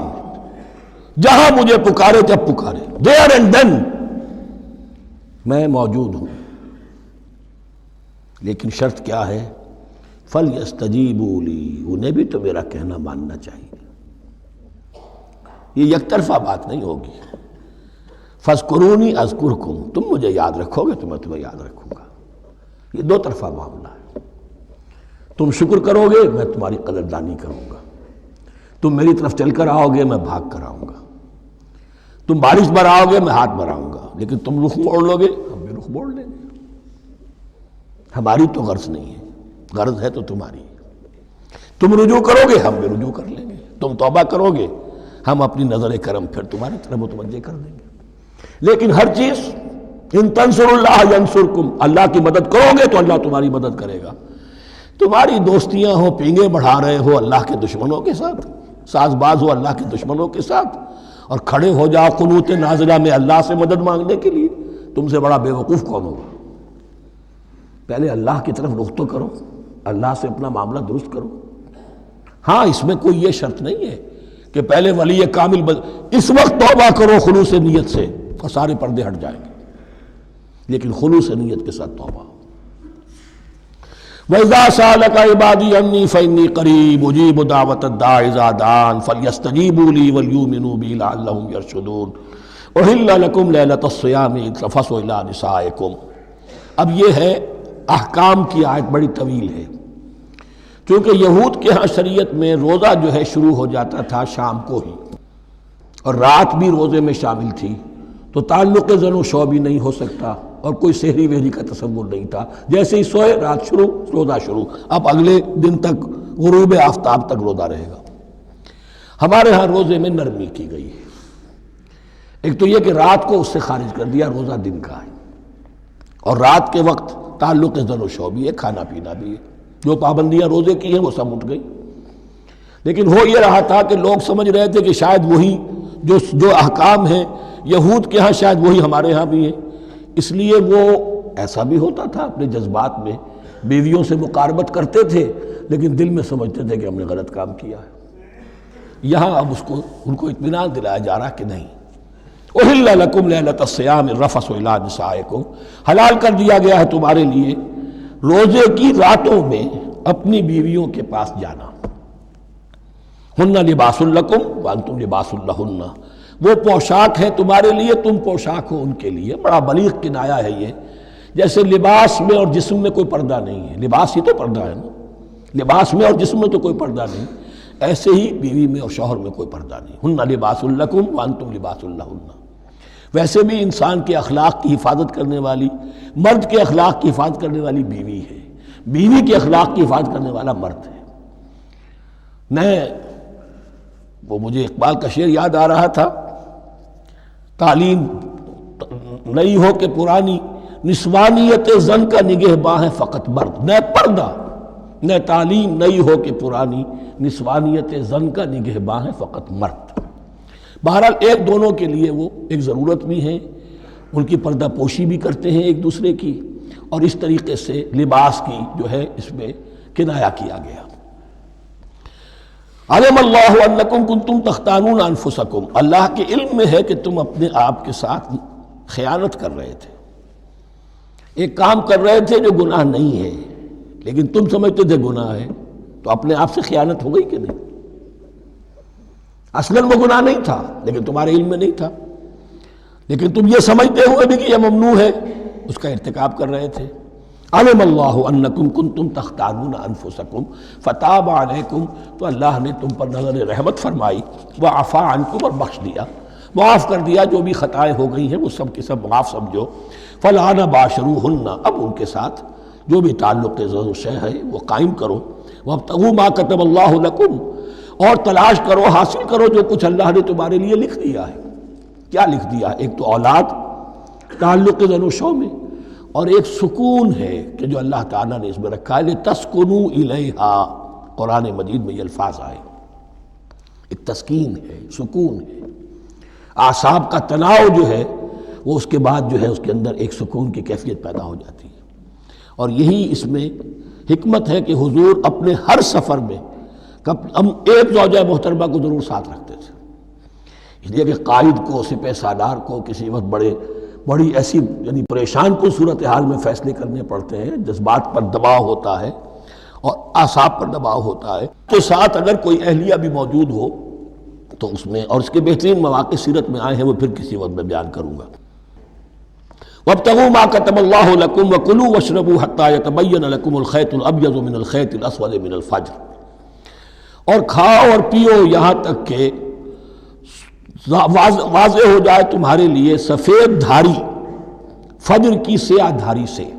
جہاں مجھے پکارے جب پکارے، there and then میں موجود ہوں، لیکن شرط کیا ہے؟ فَلْيَسْتَجِيبُوا لِي، انہیں بھی تو میرا کہنا ماننا چاہیے، یہ یک طرفہ بات نہیں ہوگی۔ فاذکرونی اذکرکم، تم مجھے یاد رکھو گے تو میں تمہیں یاد رکھوں گا۔ یہ دو طرفہ معاملہ ہے، تم شکر کرو گے میں تمہاری قدردانی کروں گا، تم میری طرف چل کر آؤ گے میں بھاگ کر آؤں گا، تم بارش برآؤ گے میں ہاتھ بڑھاؤں گا، لیکن تم رخ موڑ لو گے ہم بھی رخ موڑ لیں گے۔ ہماری تو غرض نہیں ہے، غرض ہے تو تمہاری، تم رجوع کرو گے ہم بھی رجوع کر لیں گے، تم توبہ کرو گے ہم اپنی نظر کرم پھر تمہاری طرف متوجہ کر دیں گے۔ لیکن ہر چیز ان تنصر اللہ ینصرکم، اللہ کی مدد کرو گے تو اللہ تمہاری مدد کرے گا۔ تمہاری دوستیاں ہو، پینگے بڑھا رہے ہو اللہ کے دشمنوں کے ساتھ، ساز باز ہو اللہ کے دشمنوں کے ساتھ، اور کھڑے ہو جاؤ قنوت نازلہ میں اللہ سے مدد مانگنے کے لیے، تم سے بڑا بے وقوف کون ہوگا؟ پہلے اللہ کی طرف رخ تو کرو، اللہ سے اپنا معاملہ درست کرو۔ ہاں اس میں کوئی یہ شرط نہیں ہے کہ پہلے ولی کامل اس وقت توبہ کرو خلوص نیت سے اور سارے پردے ہٹ جائیں گے، لیکن خلوص نیت کے ساتھ توبہ۔ وَإِذَا سَأَلَكَ عِبَادِي عَنِّي فَإِنِّي قَرِيبٌ أُجِيبُ دَعْوَةَ الدَّاعِ إِذَا دَعَانِ فَلْيَسْتَجِيبُوا لِي وَلْيُؤْمِنُوا بِي لَعَلَّهُمْ يَرْشُدُونَ أُحِلَّ لَكُمْ لَيْلَةَ الصِّيَامِ الرَّفَثُ إِلَىٰ نِسَائِكُمْ۔ اب یہ ہے احکام کی آیت، بڑی طویل ہے، چونکہ یہود کے ہاں شریعت میں روزہ جو ہے شروع ہو جاتا تھا شام کو ہی، اور رات بھی روزے میں شامل تھی، تو تعلق زن و شو بھی نہیں ہو سکتا، اور کوئی سحری وحری کا تصور نہیں تھا، جیسے ہی سوئے رات شروع روزہ شروع، اب اگلے دن تک غروب آفتاب تک روزہ رہے گا۔ ہمارے ہاں روزے میں نرمی کی گئی ہے، ایک تو یہ کہ رات کو اس سے خارج کر دیا، روزہ دن کا ہے، اور رات کے وقت تعلق زن و شو بھی ہے، کھانا پینا بھی ہے، جو پابندیاں روزے کی ہیں وہ سب اٹھ گئی۔ لیکن ہو یہ رہا تھا کہ لوگ سمجھ رہے تھے کہ شاید وہی جو احکام ہیں یہود کے ہاں شاید وہی ہمارے ہاں بھی ہیں، اس لیے وہ ایسا بھی ہوتا تھا اپنے جذبات میں بیویوں سے مقاربت کرتے تھے، لیکن دل میں سمجھتے تھے کہ ہم نے غلط کام کیا ہے۔ یہاں اب ان کو اطمینان دلایا جا رہا کہ نہیں، احل لکم لیلۃ الصیام الرفث الی نسائکم، حلال کر دیا گیا ہے تمہارے لیے روزے کی راتوں میں اپنی بیویوں کے پاس جانا۔ ہن لباس لکم وانتم لباس لہن، وہ پوشاک ہے تمہارے لیے، تم پوشاک ہو ان کے لیے۔ بڑا بلیغ کنایا ہے یہ، جیسے لباس میں اور جسم میں کوئی پردہ نہیں ہے، لباس ہی تو پردہ ہے نا، لباس میں اور جسم میں تو کوئی پردہ نہیں، ایسے ہی بیوی میں اور شوہر میں کوئی پردہ نہیں۔ ہن لباس لکم وانتم لباس لہن۔ ویسے بھی انسان کے اخلاق کی حفاظت کرنے والی، مرد کے اخلاق کی حفاظت کرنے والی بیوی ہے، بیوی کے اخلاق کی حفاظت کرنے والا مرد ہے۔ وہ مجھے اقبال کا شعر یاد آ رہا تھا، تعلیم نئی ہو کہ پرانی، نسوانیت زن کا نگہباں ہے فقط مرد، نہ پردہ نہ تعلیم نئی ہو کہ پرانی، نسوانیت زن کا نگہباں ہے فقط مرد۔ بہرحال ایک دونوں کے لیے وہ ایک ضرورت بھی ہے، ان کی پردہ پوشی بھی کرتے ہیں ایک دوسرے کی، اور اس طریقے سے لباس کی جو ہے اس میں کنایا کیا گیا۔ علم اللہ انکم کنتم تختانون انفسکم، اللہ کے علم میں ہے کہ تم اپنے آپ کے ساتھ خیانت کر رہے تھے، ایک کام کر رہے تھے جو گناہ نہیں ہے، لیکن تم سمجھتے تھے گناہ ہے، تو اپنے آپ سے خیانت ہو گئی کہ نہیں؟ اصلاً وہ گناہ نہیں تھا لیکن تمہارے علم میں نہیں تھا، لیکن تم یہ سمجھتے ہوئے بھی کہ یہ ممنوع ہے، اس کا ارتکاب کر رہے تھے۔ علم اللہ انکم کنتم تختانون انفسکم فتاب علیکم، تو اللہ نے تم پر نظر رحمت فرمائی، وعفا عنکم، اور بخش دیا، معاف کر دیا، جو بھی خطائیں ہو گئی ہیں وہ سب کے سب معاف سمجھو۔ فالآن باشروہن، اب ان کے ساتھ جو بھی تعلق زن و شے ہے وہ قائم کرو، وابتغوا ما کتب اللہ لکم، اور تلاش کرو، حاصل کرو جو کچھ اللہ نے تمہارے لیے لکھ دیا ہے۔ کیا لکھ دیا ہے؟ ایک تو اولاد تعلق زن و شو میں، اور ایک سکون ہے کہ جو اللہ تعالیٰ نے اس میں رکھا ہے، لِتَسْكُنُوا إِلَيْهَا، قرآن مجید میں یہ الفاظ آئے، ایک تسکین ہے، سکون ہے، اعصاب کا تناؤ جو ہے وہ اس کے بعد جو ہے اس کے اندر ایک سکون کی کیفیت پیدا ہو جاتی ہے۔ اور یہی اس میں حکمت ہے کہ حضور اپنے ہر سفر میں ہم ایک زوجہ محترمہ کو ضرور ساتھ رکھتے تھے، اس لیے کہ قائد کو، سپہ سالار کو کسی وقت بڑی ایسی یعنی پریشان کن صورتحال میں فیصلے کرنے پڑتے ہیں، جذبات پر دباؤ ہوتا ہے اور اعصاب پر دباؤ ہوتا ہے، تو ساتھ اگر کوئی اہلیہ بھی موجود ہو تو اس میں اور اس کے بہترین مواقع سیرت میں آئے ہیں، وہ پھر کسی وقت میں بیان کروں گا۔ وَابْتَغُوا مَا كَتَبَ اللَّهُ لَكُمْ وَكُلُوا وَاشْرَبُوا حَتَّى يَتَبَيَّنَ لَكُمُ الْخَيْطُ الْأَبْيَضُ مِنَ الْخَيْطِ الْأَسْوَدِ مِنَ الْفَجْرِ، اور کھاؤ اور پیو یہاں تک کہ واضح ہو جائے تمہارے لیے سفید دھاری فجر کی سیاہ دھاری سے۔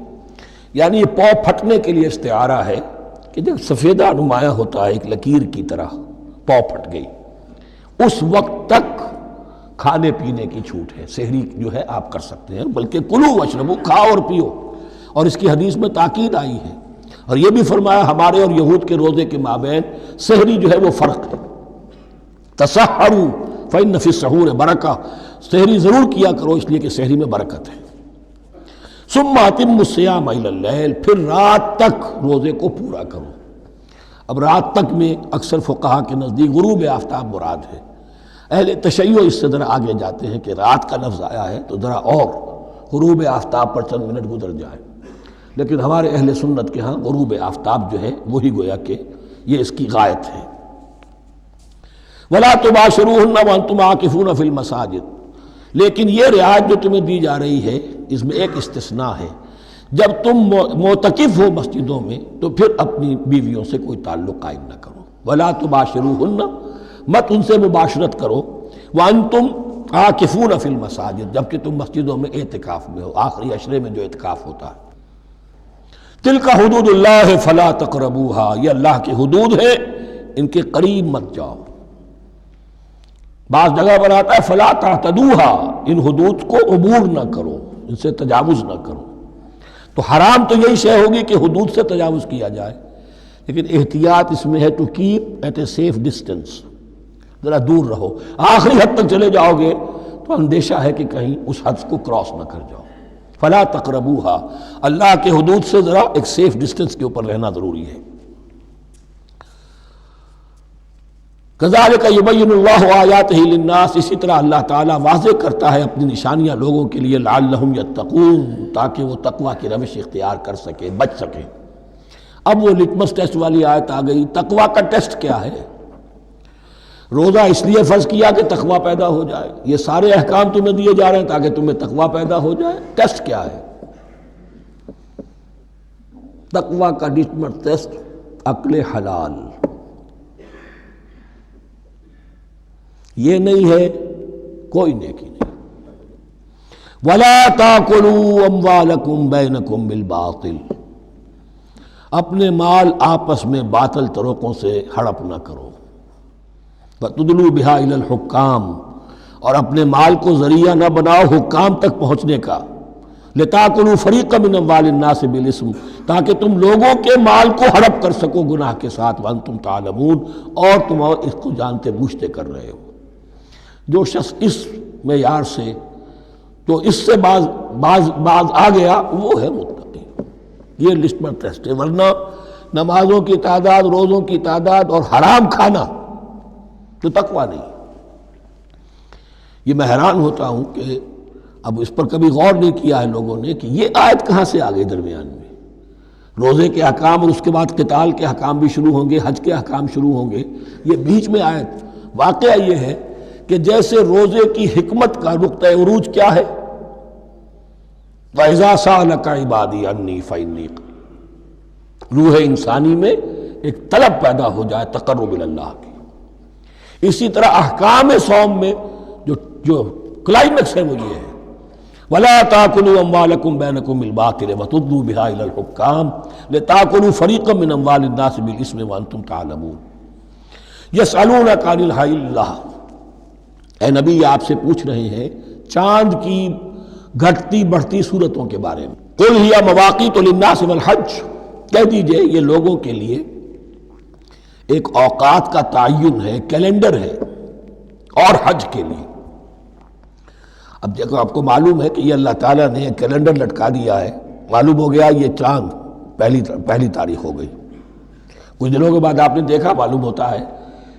یعنی یہ پاؤں پھٹنے کے لیے استعارہ ہے کہ جب سفیدہ نمایاں ہوتا ہے ایک لکیر کی طرح، پاؤں پھٹ گئی، اس وقت تک کھانے پینے کی چھوٹ ہے، سحری جو ہے آپ کر سکتے ہیں، بلکہ کلو واشربو، کھاؤ اور پیو۔ اور اس کی حدیث میں تاکید آئی ہے، اور یہ بھی فرمایا ہمارے اور یہود کے روزے کے مابین سحری جو ہے وہ فرق ہے۔ تسحروا فإن فی السحور برکہ، سحری ضرور کیا کرو اس لیے کہ سحری میں برکت ہے۔ ثم اتموا الصیام الی اللیل، پھر رات تک روزے کو پورا کرو۔ اب رات تک میں اکثر فقہا کے نزدیک غروب آفتاب مراد ہے، اہل تشیع اس سے ذرا آگے جاتے ہیں کہ رات کا لفظ آیا ہے تو ذرا اور غروب آفتاب پر چند منٹ گزر جائے، لیکن ہمارے اہل سنت کے ہاں غروب آفتاب جو ہے وہی گویا کہ یہ اس کی غایت ہے۔ وَلَا تُبَاشِرُوهُنَّ وَأَنْتُمْ عَاكِفُونَ فِي الْمَسَاجِدِ، لیکن یہ رعایت جو تمہیں دی جا رہی ہے اس میں ایک استثناء ہے، جب تم معتکف ہو مسجدوں میں تو پھر اپنی بیویوں سے کوئی تعلق قائم نہ کرو۔ وَلَا تُبَاشِرُوهُنَّ، مت ان سے مباشرت کرو، وَأَنْتُمْ عَاكِفُونَ فِي الْمَسَاجِدِ، جبکہ تم مسجدوں میں اعتکاف میں ہو، آخری عشرے میں جو اعتکاف ہوتا ہے۔ تِلْكَ حُدُودُ اللَّهِ فَلَا تَقْرَبُوهَا، یہ اللہ کی حدود ہے، ان کے قریب مت جاؤ۔ بعض جگہ پر آتا ہے فلا تعتدوها، ان حدود کو عبور نہ کرو، ان سے تجاوز نہ کرو۔ تو حرام تو یہی شے ہوگی کہ حدود سے تجاوز کیا جائے، لیکن احتیاط اس میں ہے to keep at a safe distance, ذرا دور رہو۔ آخری حد تک چلے جاؤ گے تو اندیشہ ہے کہ کہیں اس حد کو کراس نہ کر جاؤ۔ فلا تقربوها، اللہ کے حدود سے ذرا ایک سیف ڈسٹینس کے اوپر رہنا ضروری ہے۔ کذالک یبین اللہ آیاتہ للناس، اسی طرح اللہ تعالیٰ واضح کرتا ہے اپنی نشانیاں لوگوں کے لیے، لعلہم یتقون، تاکہ وہ تقوی کی روش اختیار کر سکیں، بچ سکیں۔ اب وہ لٹمس ٹیسٹ والی آیت آ گئی، تقوی کا ٹیسٹ کیا ہے؟ روزہ اس لیے فرض کیا کہ تقوی پیدا ہو جائے، یہ سارے احکام تمہیں دیے جا رہے ہیں تاکہ تمہیں تقوی پیدا ہو جائے۔ ٹیسٹ کیا ہے؟ تقوی کا لٹمس ٹیسٹ عقل حلال، یہ نہیں ہے کوئی نیکی نہیں۔ وَلَا تَأْكُلُوا أَمْوَالَكُمْ بَيْنَكُمْ بِالْبَاطِلِ، اپنے مال آپس میں باطل طریقوں سے ہڑپ نہ کرو۔ وَتُدْلُوا بِهَا إِلَى الْحُكَّامِ، اور اپنے مال کو ذریعہ نہ بناؤ حکام تک پہنچنے کا۔ لِتَأْكُلُوا فَرِيقًا مِنْ أَمْوَالِ النَّاسِ بِالْإِثْمِ، تاکہ تم لوگوں کے مال کو ہڑپ کر سکو گناہ کے ساتھ، وَأَنْتُمْ تَعْلَمُونَ، اور تم اس کو جانتے بوجھتے کر رہے ہو۔ جو شخص اس معیار سے تو اس سے باز آ گیا وہ ہے متقی۔ یہ لسٹ میں ٹیسٹ ہے، ورنہ نمازوں کی تعداد، روزوں کی تعداد اور حرام کھانا تو تقویٰ نہیں۔ یہ میں حیران ہوتا ہوں کہ اب اس پر کبھی غور نہیں کیا ہے لوگوں نے کہ یہ آیت کہاں سے آ گئی درمیان میں۔ روزے کے احکام اور اس کے بعد قتال کے احکام بھی شروع ہوں گے، حج کے احکام شروع ہوں گے، یہ بیچ میں آیت۔ واقعہ یہ ہے کہ جیسے روزے کی حکمت کا نقطہ عروج کیا ہے، وَإِذَا سَأَلَكَ عِبَادِي عَنِّي فَإِنِّي قَرِيبٌ، روح انسانی میں ایک طلب پیدا ہو جائے تقرب اللہ کی۔ اسی طرح احکام صوم میں جو کلائمیکس ہے وہ یہ ہے، وَلَا تَأْكُلُوا أَمْوَالَكُمْ بَيْنَكُمْ بِالْبَاطِلِ وَتُدْلُوا بِهَا إِلَى الْحُكَّامِ لِتَأْكُلُوا فَرِيقًا مِنْ أَمْوَالِ النَّاسِ بِالْإِثْمِ وَأَنْتُمْ تَعْلَمُونَ۔ يَسْأَلُونَكَ عَنِ الْأَهِلَّةِ، اے نبی آپ سے پوچھ رہے ہیں چاند کی گھٹتی بڑھتی صورتوں کے بارے میں۔ قُلْ هِيَ مَوَاقِيتُ لِلنَّاسِ وَالْحَجِّ، کہہ دیجئے یہ لوگوں کے لیے ایک اوقات کا تعین ہے، کیلنڈر ہے، اور حج کے لیے۔ اب دیکھو آپ کو معلوم ہے کہ یہ اللہ تعالیٰ نے ایک کیلنڈر لٹکا دیا ہے، معلوم ہو گیا یہ چاند پہلی تاریخ ہو گئی، کچھ دنوں کے بعد آپ نے دیکھا معلوم ہوتا ہے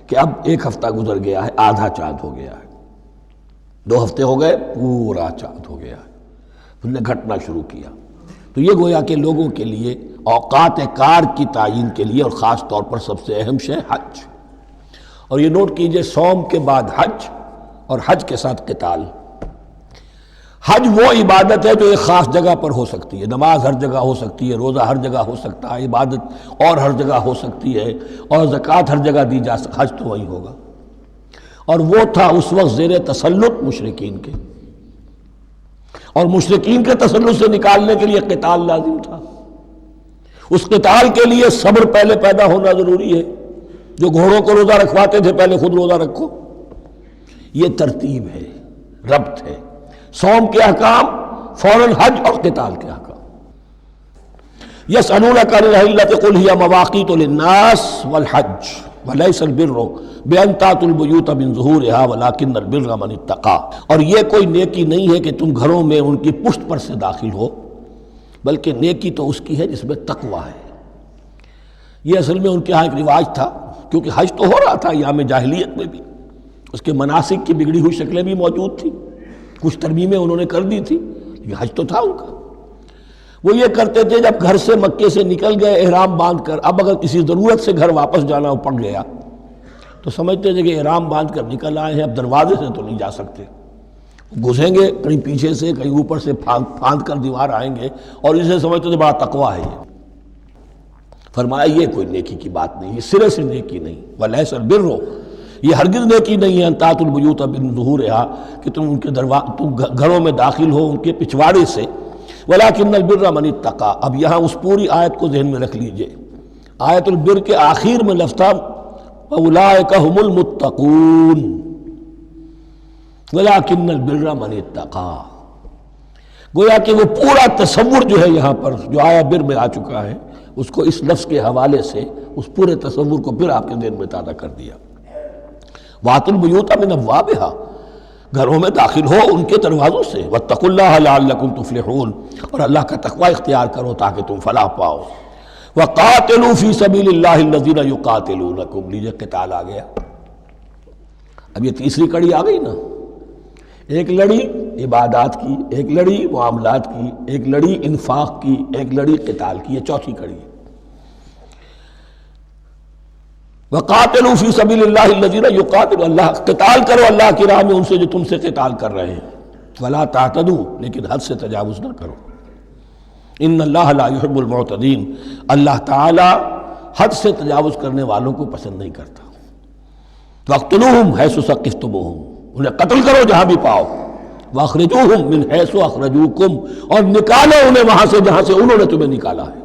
کہ اب ایک ہفتہ گزر گیا ہے، آدھا چاند ہو گیا ہے، 2 ہفتے ہو گئے، پورا چاند ہو گیا ہے، پھر نے گھٹنا شروع کیا۔ تو یہ گویا کہ لوگوں کے لیے اوقات کار کی تعین کے لیے، اور خاص طور پر سب سے اہم شے حج، اور یہ نوٹ کیجئے، صوم کے بعد حج اور حج کے ساتھ قتال۔ حج وہ عبادت ہے جو ایک خاص جگہ پر ہو سکتی ہے، نماز ہر جگہ ہو سکتی ہے، روزہ ہر جگہ ہو سکتا ہے، عبادت اور ہر جگہ ہو سکتی ہے، اور زکوٰۃ ہر جگہ دی جا سکتی، حج تو وہی ہوگا۔ اور وہ تھا اس وقت زیر تسلط مشرکین کے، اور مشرکین کے تسلط سے نکالنے کے لیے قتال لازم تھا۔ اس قتال کے لیے صبر پہلے پیدا ہونا ضروری ہے۔ جو گھوڑوں کو روزہ رکھواتے تھے پہلے خود روزہ رکھو، یہ ترتیب ہے، ربط ہے۔ صوم کے احکام فوراً حج اور قتال کے احکام۔ یسألونک عن الأہلة قل هی مواقیت للناس والحج ولیس البر بأن تأتوا البیوت من ظہورها ولکن البر من اتقی۔ اور یہ کوئی نیکی نہیں ہے کہ تم گھروں میں ان کی پشت پر سے داخل ہو، بلکہ نیکی تو اس کی ہے جس میں تقوی ہے۔ یہ اصل میں ان کے ہاں ایک رواج تھا، کیونکہ حج تو ہو رہا تھا ایام جاہلیت میں بھی، اس کے مناسک کی بگڑی ہوئی شکلیں بھی موجود تھیں، کچھ ترمیمیں انہوں نے کر دی تھی، لیکن حج تو تھا ان کا۔ وہ یہ کرتے تھے جب گھر سے مکے سے نکل گئے احرام باندھ کر، اب اگر کسی ضرورت سے گھر واپس جانا پڑ گیا تو سمجھتے تھے کہ احرام باندھ کر نکل آئے ہیں، اب دروازے سے تو نہیں جا سکتے، گھسیں گے کہیں پیچھے سے کہیں اوپر سے پھاند کر دیوار آئیں گے، اور اسے سمجھتے تھے بڑا تقویٰ ہے یہ۔ فرمایا یہ کوئی نیکی کی بات نہیں، یہ سرے سے نیکی نہیں۔ ولیس البر، یہ ہرگز نیکی نہیں ہے ان تأتوا البیوت من ظہورها کہ تم ان کے تم گھروں میں داخل ہو ان کے پچھواڑے سے، ولکن البر من اتقی۔ اب یہاں اس پوری آیت کو ذہن میں رکھ لیجئے، آیت البر کے آخر میں لفظ تھا اولئک هم المتقون ولکن البر من اتقی۔ گویا کہ وہ پورا تصور جو ہے یہاں پر جو آیا بر میں آ چکا ہے، اس کو اس لفظ کے حوالے سے اس پورے تصور کو پھر آپ کے ذہن میں تازہ کر دیا۔ وَأْتُوا الْبُيُوتَ مِنْ أَبْوَابِهَا، گھروں میں داخل ہو ان کے دروازوں سے، وَاتَّقُوا اللَّهَ لَعَلَّكُمْ تُفْلِحُونَ، اور اللہ کا تقوی اختیار کرو تاکہ تم فلاح پاؤ۔ وَقَاتِلُوا فِي سَبِيلِ اللَّهِ الَّذِينَ يُقَاتِلُونَكُمْ، لیجئے قتال آ گیا۔ اب یہ تیسری کڑی آ گئی نا، ایک لڑی عبادات کی، ایک لڑی معاملات کی، ایک لڑی انفاق کی، ایک لڑی قتال کی، یہ چوتھی کڑی ہے۔ وَقَاتِلُوا فِي سَبِيلِ اللَّهِ الَّذِينَ يُقَاتِلُونَ، اللہ قتال کرو اللہ کی راہ میں ان سے جو تم سے قتال کر رہے ہیں۔ وَلَا تَعْتَدُوا، لیکن حد سے تجاوز نہ کرو۔ إِنَّ اللَّهَ لَا يُحِبُّ الْمُعْتَدِينَ، اللہ تعالی حد سے تجاوز کرنے والوں کو پسند نہیں کرتا۔ وَاقْتُلُوهُمْ حَيْثُ ثَقِفْتُمُوهُمْ، انہیں قتل کرو جہاں بھی پاؤ۔ وَأَخْرِجُوهُمْ مِنْ حَيْثُ أَخْرَجُوكُمْ، اور نکالو انہیں وہاں سے جہاں سے انہوں نے تمہیں نکالا ہے۔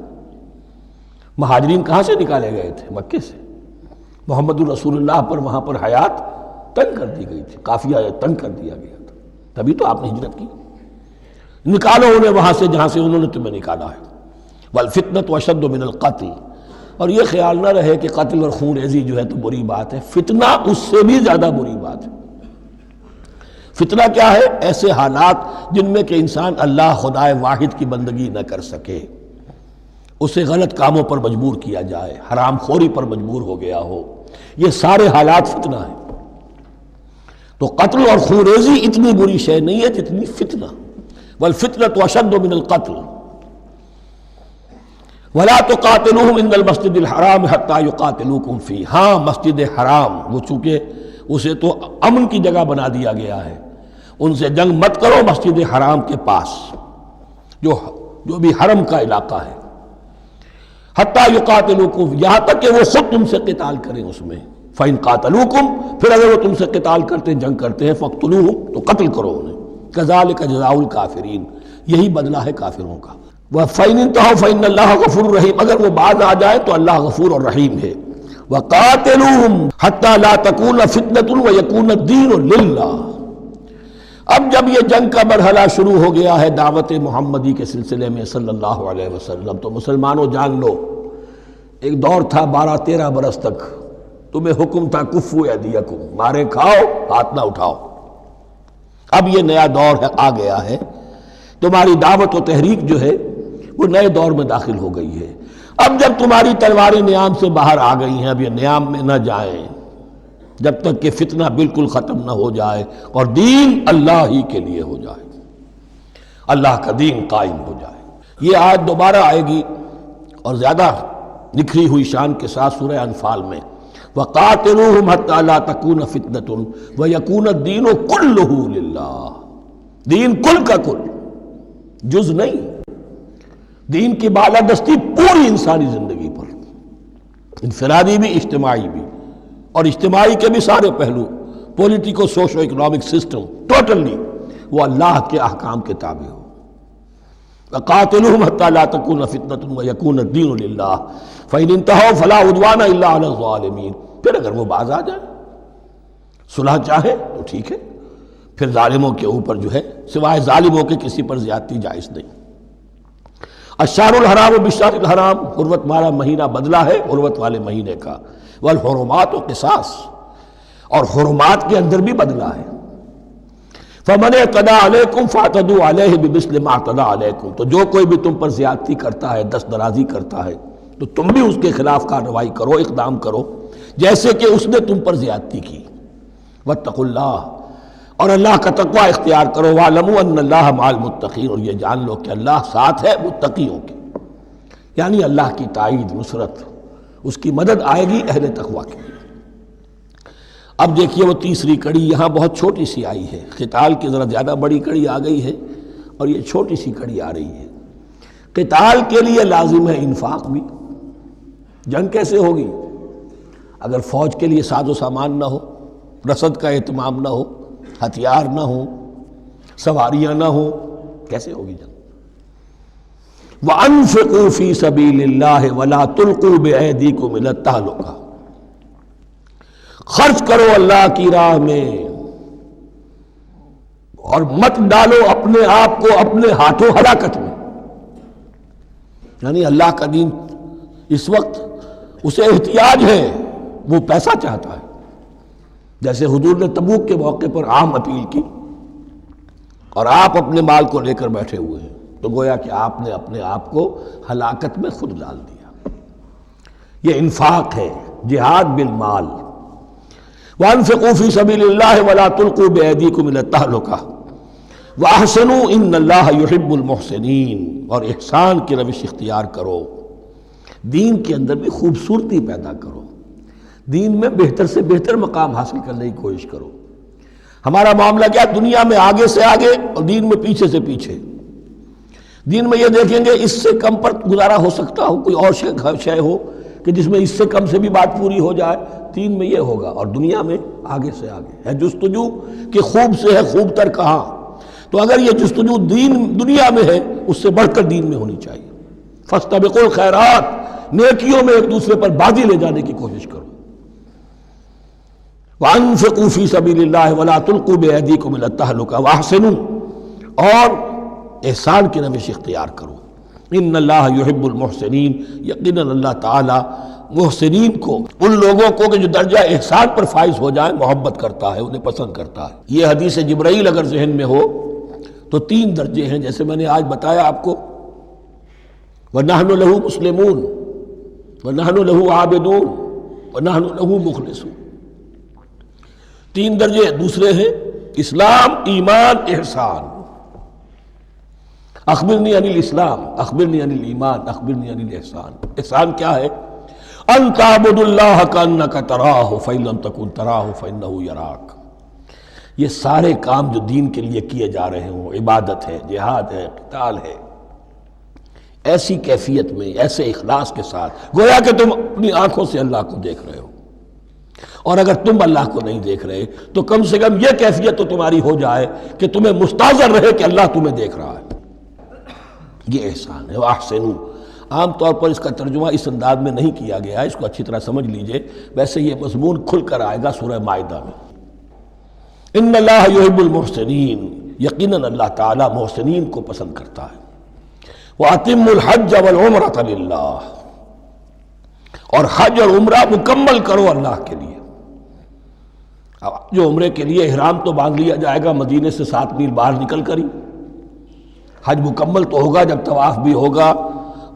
مہاجرین کہاں سے نکالے گئے تھے؟ مکے سے۔ محمد الرسول اللہ پر وہاں پر حیات تنگ کر دی گئی تھی، قافیہ تنگ کر دیا گیا تھا، تبھی تو آپ نے ہجرت کی۔ نکالو انہیں وہاں سے جہاں سے انہوں نے تمہیں نکالا ہے۔ والفتنة اشد من القتل، اور یہ خیال نہ رہے کہ قتل اور خون ریزی جو ہے تو بری بات ہے، فتنہ اس سے بھی زیادہ بری بات ہے۔ فتنہ کیا ہے؟ ایسے حالات جن میں کہ انسان اللہ خدائے واحد کی بندگی نہ کر سکے، اسے غلط کاموں پر مجبور کیا جائے، حرام خوری پر مجبور ہو گیا ہو، یہ سارے حالات فتنہ ہیں۔ تو قتل اور خون ریزی اتنی بری شے نہیں ہے جتنی فتنہ۔ والفتنة اشد من القتل ولا تقاتلوهم عند المسجد الحرام حتى يقاتلوكم فيه، ہاں مسجد حرام وہ چونکہ اسے تو امن کی جگہ بنا دیا گیا ہے، ان سے جنگ مت کرو مسجد حرام کے پاس جو بھی حرم کا علاقہ ہے، حتیٰ یقاتلوکم، یہاں تک کہ وہ خود تم سے قتال کریں اس میں۔ فَإِن قَاتَلُوكُمْ، پھر اگر وہ تم سے قتال کرتے ہیں، جنگ کرتے ہیں، فَاقْتُلُوهُمْ، تو قتل کرو انہیں۔ كَذَلِكَ جَزَاءُ الْكَافِرِينَ، یہی بدلہ ہے کافروں کا۔ وَفَإِنِ انْتَهَوْا فَإِنَّ اللَّهَ غَفُورٌ رَحِيمٌ، اگر وہ باز آ جائے تو اللہ غفور اور رحیم ہے۔ وَقَاتِلُوهُمْ حَتَّى لَا تَكُونَ فِتْنَةٌ وَيَكُونَ الدِّينُ لِلَّهِ۔ اب جب یہ جنگ کا مرحلہ شروع ہو گیا ہے دعوت محمدی کے سلسلے میں صلی اللہ علیہ وسلم، تو مسلمانوں جان لو، ایک دور تھا 12-13 برس تک تمہیں حکم تھا کفو ایدیکم، مارے کھاؤ ہاتھ نہ اٹھاؤ۔ اب یہ نیا دور آ گیا ہے، تمہاری دعوت و تحریک جو ہے وہ نئے دور میں داخل ہو گئی ہے۔ اب جب تمہاری تلواریں نیام سے باہر آ گئی ہیں، اب یہ نیام میں نہ جائیں جب تک کہ فتنہ بالکل ختم نہ ہو جائے اور دین اللہ ہی کے لیے ہو جائے، اللہ کا دین قائم ہو جائے۔ یہ آیت دوبارہ آئے گی اور زیادہ نکھری ہوئی شان کے ساتھ سورہ انفال میں، وَقَاتِلُوهُمْ حَتَّى لَا تَكُونَ فِتْنَةٌ وَيَكُونَ الدِّينُ كُلُّهُ لِلَّهِ، دین کل کا کل، جز نہیں۔ دین کی بالادستی پوری انسانی زندگی پر، انفرادی بھی، اجتماعی بھی، اور اجتماعی کے بھی سارے پہلو، politico socio economic system, totally وہ اللہ کے احکام کے تابع ہو۔ وَقَاتِلُوهُمْ حَتَّى لَا تَكُونَ فِتْنَةٌ وَيَكُونَ الدِّينُ لِلَّهِ فَإِنِ انْتَهَوْا فَلَا عُدْوَانَ إِلَّا عَلَى الظَّالِمِينَ، پھر اگر وہ باز آ جائے، صلح چاہے تو ٹھیک ہے، پھر ظالموں کے اوپر جو ہے سوائے ظالموں کے کسی پر زیادتی جائز نہیں۔ الشہر الحرام بالشہر الحرام، حرمت والا مہینہ بدلہ ہے حرمت والے مہینے کا، والحرمات قصاص، اور حرمات کے اندر بھی بدلہ ہے۔ فَمَنِ اعْتَدَىٰ عَلَيْكُمْ فَاعْتَدُوا عَلَيْهِ بِمِثْلِ مَا اعْتَدَىٰ عَلَيْكُمْ، تو جو کوئی بھی تم پر زیادتی کرتا ہے، دست درازی کرتا ہے، تو تم بھی اس کے خلاف کارروائی کرو، اقدام کرو جیسے کہ اس نے تم پر زیادتی کی۔ وَاتَّقُوا اللَّهَ، اور اللہ کا تقوی اختیار کرو۔ وَاعْلَمُوا أَنَّ اللَّهَ مَعَ الْمُتَّقِينَ، اور یہ جان لو کہ اللہ ساتھ ہے متقیوں کے، یعنی اللہ کی تائید، نصرت، اس کی مدد آئے گی اہل تقوی کے۔ اب دیکھیے وہ تیسری کڑی یہاں بہت چھوٹی سی آئی ہے، قتال کی ذرا زیادہ بڑی کڑی آ گئی ہے اور یہ چھوٹی سی کڑی آ رہی ہے۔ قتال کے لیے لازم ہے انفاق بھی۔ جنگ کیسے ہوگی اگر فوج کے لیے ساز و سامان نہ ہو، رسد کا اہتمام نہ ہو، ہتھیار نہ ہو، سواریاں نہ ہو، کیسے ہوگی جنگ؟ وَأَنفِقُوا فِي سَبِيلِ اللَّهِ وَلَا تُلْقُوا بِأَيْدِيكُمْ إِلَى التَّهْلُكَةِ، خرچ کرو اللہ کی راہ میں اور مت ڈالو اپنے آپ کو اپنے ہاتھوں ہلاکت میں۔ یعنی اللہ کا دین اس وقت اسے احتیاج ہے، وہ پیسہ چاہتا ہے، جیسے حضور نے تبوک کے موقع پر عام اپیل کی اور آپ اپنے مال کو لے کر بیٹھے ہوئے ہیں، تو گویا کہ آپ نے اپنے آپ کو ہلاکت میں خود ڈال دیا۔ یہ انفاق ہے، جہاد بالمال۔ وَأَنفِقُوا فِي سَبِيلِ اللَّهِ وَلَا تُلْقُوا بِأَيْدِيكُمْ إِلَى التَّهْلُكَةِ وَأَحْسِنُوا إِنَّ اللَّهَ يُحِبُّ الْمُحْسِنِينَ، اور احسان کی روش اختیار کرو، دین کے اندر بھی خوبصورتی پیدا کرو، دین میں بہتر سے بہتر مقام حاصل کرنے کی کوشش کرو۔ ہمارا معاملہ کیا، دنیا میں آگے سے آگے اور دین میں پیچھے سے پیچھے۔ دین میں یہ دیکھیں گے اس سے کم پر گزارا ہو سکتا ہو، کوئی اور شے ہو کہ جس میں اس سے کم سے بھی بات پوری ہو جائے، دین میں یہ ہوگا، اور دنیا میں آگے سے آگے ہے جستجو کہ خوب سے ہے خوب تر کہاں۔ تو اگر یہ جستجو دنیا میں ہے، اس سے بڑھ کر دین میں ہونی چاہیے۔ فاستبقوا الخیرات، نیکیوں میں ایک دوسرے پر بازی لے جانے کی کوشش کرو۔ وَأَنفِقُوا فِي سَبِيلِ اللَّهِ وَلَا تُلْقُوا بِأَيْدِيكُمْ إِلَى التَّهْلُكَةِ وَأَحْسِنُوا، اور احسان کی روش اختیار کرو۔ ان اللہ یحب المحسنین، یقیناً اللہ تعالی محسنین کو، ان لوگوں کو کہ جو درجہ احسان پر فائز ہو جائیں، محبت کرتا ہے، انہیں پسند کرتا ہے۔ یہ حدیث جبرائیل اگر ذہن میں ہو تو 3 درجے ہیں، جیسے میں نے آج بتایا آپ کو، وَنَحْنُ لَهُ مُسْلِمُونَ وَنَحْنُ لَهُ عَابِدُونَ وَنَحْنُ لَهُ مُخْلِصُونَ۔ 3 درجے دوسرے ہیں، اسلام، ایمان، احسان۔ اخبرنی عن الاسلام، اخبرنی عن الایمان، اخبرنی عن الاحسان۔ احسان کیا ہے؟ ان تعبد اللہ کانک تراہ فإن لم تکن تراہ فإنہ یراک۔ یہ سارے کام جو دین کے لیے کیے جا رہے ہوں، عبادت ہے، جہاد ہے، قتال ہے، ایسی کیفیت میں، ایسے اخلاص کے ساتھ، گویا کہ تم اپنی آنکھوں سے اللہ کو دیکھ رہے ہو، اور اگر تم اللہ کو نہیں دیکھ رہے تو کم سے کم یہ کیفیت تو تمہاری ہو جائے کہ تمہیں مستحضر رہے کہ اللہ تمہیں دیکھ رہا ہے۔ یہ احسان ہے۔ وَأَحْسِنُوا، عام طور پر اس کا ترجمہ اس انداز میں نہیں کیا گیا ہے، اس کو اچھی طرح سمجھ لیجئے، ویسے یہ مضمون کھل کر آئے گا سورہ مائدہ میں۔ ان اللہ یحب المحسنین، یقیناً اللہ تعالیٰ محسنین کو پسند کرتا ہے۔ وَأَتِمُّوا الْحَجَّ وَالْعُمْرَةَ لِلَّهِ، اور حج اور عمرہ مکمل کرو اللہ کے لیے۔ جو عمرے کے لیے احرام تو باندھ لیا جائے گا مدینے سے 7 میل باہر نکل کر ہی، حج مکمل تو ہوگا جب طواف بھی ہوگا،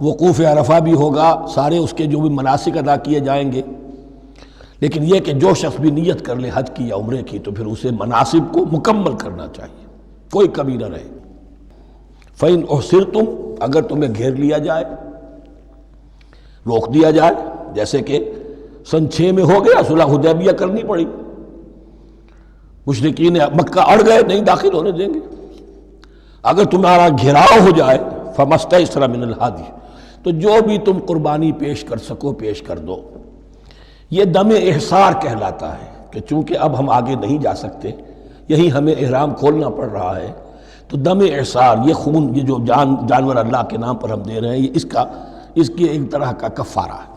وقوف عرفہ بھی ہوگا، سارے اس کے جو بھی مناسک ادا کیے جائیں گے، لیکن یہ کہ جو شخص بھی نیت کر لے حج کی یا عمرے کی تو پھر اسے مناسب کو مکمل کرنا چاہیے، کوئی کمی نہ رہے۔ فَإِنْ أُحْصِرْتُمْ، اگر تمہیں گھیر لیا جائے، روک دیا جائے، جیسے کہ سن 6 میں ہو گیا، صلح حدیبیہ کرنی پڑی، مشرکین مکہ اڑ گئے، نہیں داخل ہونے دیں گے۔ اگر تمہارا گھیراؤ ہو جائے فمستیسر من الہدی، تو جو بھی تم قربانی پیش کر سکو پیش کر دو۔ یہ دم احصار کہلاتا ہے کہ چونکہ اب ہم آگے نہیں جا سکتے، یہی ہمیں احرام کھولنا پڑ رہا ہے، تو دم احصار، یہ خون، یہ جو جانور اللہ کے نام پر ہم دے رہے ہیں، یہ اس کی ایک طرح کا کفارہ ہے۔